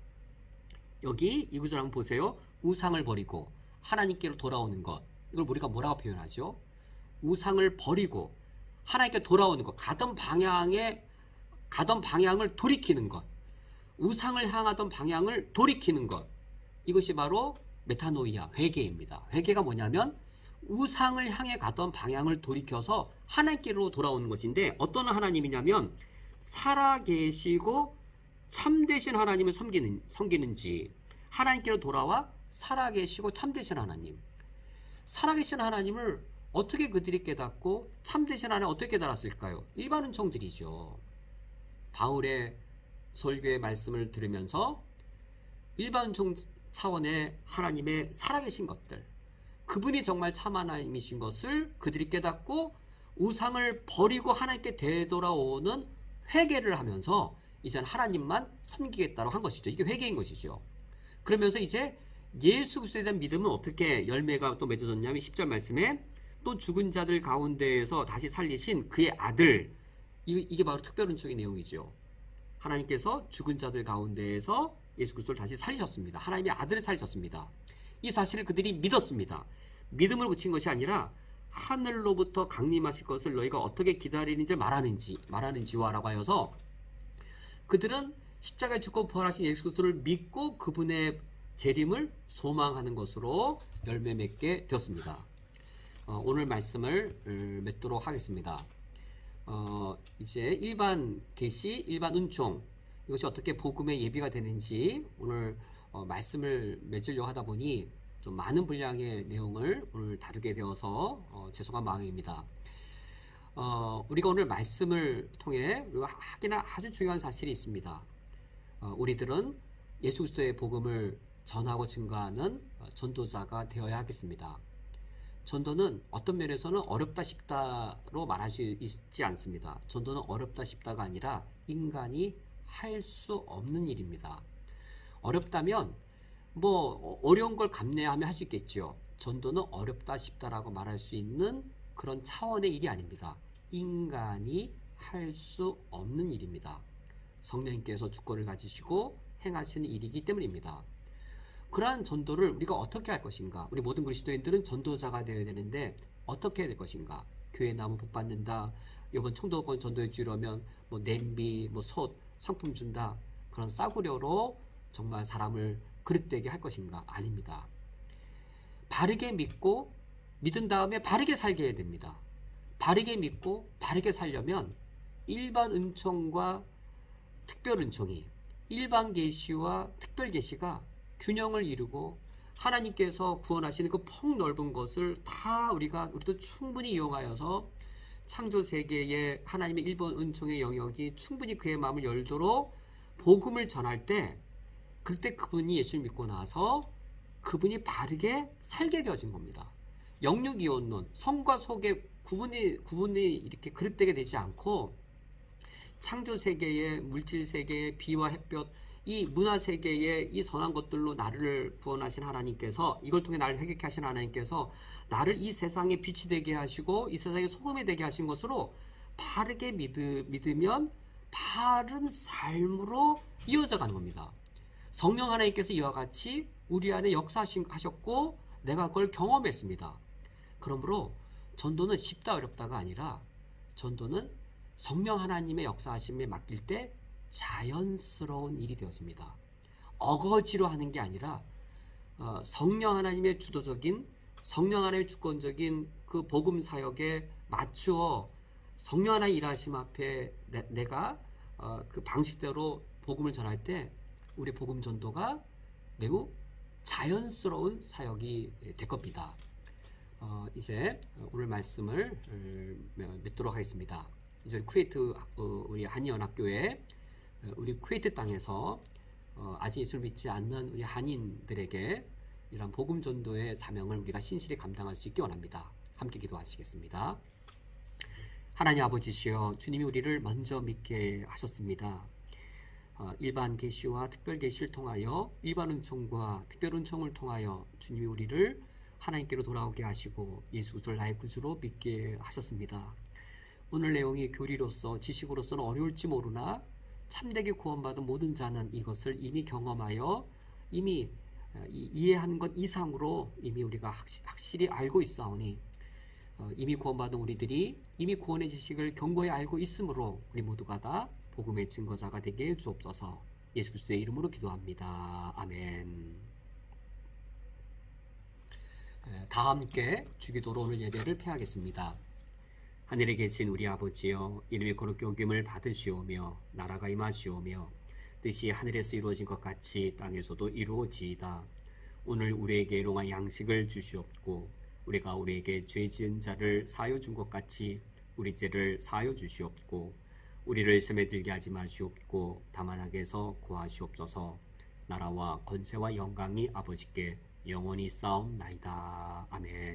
여기 이 구절 한번 보세요. 우상을 버리고 하나님께로 돌아오는 것, 이걸 우리가 뭐라고 표현하죠? 우상을 버리고 하나님께 돌아오는 것, 가던 방향을 돌이키는 것, 우상을 향하던 방향을 돌이키는 것, 이것이 바로 메타노이아, 회개입니다. 회개가 뭐냐면 우상을 향해 가던 방향을 돌이켜서 하나님께로 돌아오는 것인데, 어떤 하나님이냐면 살아계시고 참되신 하나님을 섬기는지, 하나님께로 돌아와 살아계시고 참되신 하나님, 살아계신 하나님을 어떻게 그들이 깨닫고 참되신 하나님을 어떻게 깨달았을까요? 일반 은총들이죠. 바울의 설교의 말씀을 들으면서 일반 은총 차원의 하나님의 살아계신 것들, 그분이 정말 참 하나님이신 것을 그들이 깨닫고 우상을 버리고 하나님께 되돌아오는 회개를 하면서 이제는 하나님만 섬기겠다고 한 것이죠. 이게 회개인 것이죠. 그러면서 이제 예수 그리스도에 대한 믿음은 어떻게 열매가 또 맺어졌냐면 10절 말씀에 또 죽은 자들 가운데에서 다시 살리신 그의 아들, 이게 바로 특별 은총의 내용이죠. 하나님께서 죽은 자들 가운데에서 예수 그리스도를 다시 살리셨습니다. 하나님의 아들을 살리셨습니다. 이 사실을 그들이 믿었습니다. 믿음을 그친 것이 아니라 하늘로부터 강림하실 것을 너희가 어떻게 기다리는지 말하는지와 라고 하여서 그들은 십자가에 죽고 부활하신 예수 그리스도를 믿고 그분의 재림을 소망하는 것으로 열매 맺게 되었습니다. 오늘 말씀을 맺도록 하겠습니다. 이제 일반 계시, 일반 은총, 이것이 어떻게 복음의 예비가 되는지 오늘 말씀을 맺으려고 하다 보니 좀 많은 분량의 내용을 오늘 다루게 되어서 죄송한 마음입니다. 우리가 오늘 말씀을 통해 우리가 하기나 아주 중요한 사실이 있습니다. 우리들은 예수 그리스도의 복음을 전하고 증거하는 전도자가 되어야 하겠습니다. 전도는 어떤 면에서는 어렵다 쉽다로 말할 수 있지 않습니다. 전도는 어렵다 쉽다가 아니라 인간이 할 수 없는 일입니다. 어렵다면 뭐 어려운 걸 감내하며 할 수 있겠죠. 전도는 어렵다 쉽다라고 말할 수 있는 그런 차원의 일이 아닙니다. 인간이 할 수 없는 일입니다. 성령님께서 주권을 가지시고 행하시는 일이기 때문입니다. 그러한 전도를 우리가 어떻게 할 것인가? 우리 모든 그리스도인들은 전도자가 되어야 되는데 어떻게 해야 될 것인가? 교회 나오면 복 받는다. 이번 총독권 전도해 주려면 뭐 냄비, 뭐 솥, 상품 준다. 그런 싸구려로 정말 사람을 그릇되게 할 것인가? 아닙니다. 바르게 믿고 믿은 다음에 바르게 살게 해야 됩니다. 바르게 믿고 바르게 살려면 일반 은총과 특별 은총이, 일반 계시와 특별 계시가 균형을 이루고 하나님께서 구원하시는 그 폭넓은 것을 다 우리도 충분히 이용하여서 창조 세계의 하나님의 일본 은총의 영역이 충분히 그의 마음을 열도록 복음을 전할 때, 그때 그분이 예수를 믿고 나서 그분이 바르게 살게 되어진 겁니다. 영육이혼론, 성과 속의 구분이 이렇게 그릇되게 되지 않고 창조 세계의 물질 세계의 비와 햇볕, 이 문화세계의 이 선한 것들로 나를 구원하신 하나님께서, 이걸 통해 나를 회개케 하신 하나님께서 나를 이 세상의 빛이 되게 하시고 이 세상의 소금이 되게 하신 것으로 바르게 믿으면 바른 삶으로 이어져 가는 겁니다. 성령 하나님께서 이와 같이 우리 안에 역사하셨고 내가 그걸 경험했습니다. 그러므로 전도는 쉽다 어렵다가 아니라 전도는 성령 하나님의 역사하심에 맡길 때 자연스러운 일이 되었습니다. 어거지로 하는 게 아니라 성령 하나님의 주도적인, 성령 하나님의 주권적인 그 복음 사역에 맞추어 성령 하나님 일하심 앞에 내가 그 방식대로 복음을 전할 때 우리 복음 전도가 매우 자연스러운 사역이 될 겁니다. 이제 오늘 말씀을 맺도록 하겠습니다. 이제 쿠웨이트 우리 한인연합교회 우리 쿠웨이트 땅에서 아직 예수를 믿지 않는 우리 한인들에게 이런 복음 전도의 사명을 우리가 신실히 감당할 수 있기 원합니다. 함께 기도하시겠습니다. 하나님 아버지시여, 주님이 우리를 먼저 믿게 하셨습니다. 일반 계시와 특별 계시를 통하여, 일반 은총과 특별 은총을 통하여 주님이 우리를 하나님께로 돌아오게 하시고 예수 그리스도를 나의 구주로 믿게 하셨습니다. 오늘 내용이 교리로서 지식으로서는 어려울지 모르나 참되게 구원받은 모든 자는 이것을 이미 경험하여 이미 이해한 것 이상으로 이미 우리가 확실히 알고 있사오니, 이미 구원받은 우리들이 이미 구원의 지식을 견고히 알고 있으므로 우리 모두가 다 복음의 증거자가 되게 주옵소서. 예수 그리스도의 이름으로 기도합니다. 아멘. 다 함께 주기도로 오늘 예배를 폐하겠습니다. 하늘에 계신 우리 아버지여, 이름이 거룩히 여김을 받으시오며 나라가 임하시오며 뜻이 하늘에서 이루어진 것 같이 땅에서도 이루어지이다. 오늘 우리에게 일용할 양식을 주시옵고 우리가 우리에게 죄 지은 자를 사하여 준 것 같이 우리 죄를 사하여 주시옵고 우리를 시험에 들게 하지 마시옵고 다만 악에서 구하시옵소서. 나라와 권세와 영광이 아버지께 영원히 싸움나이다. 아멘.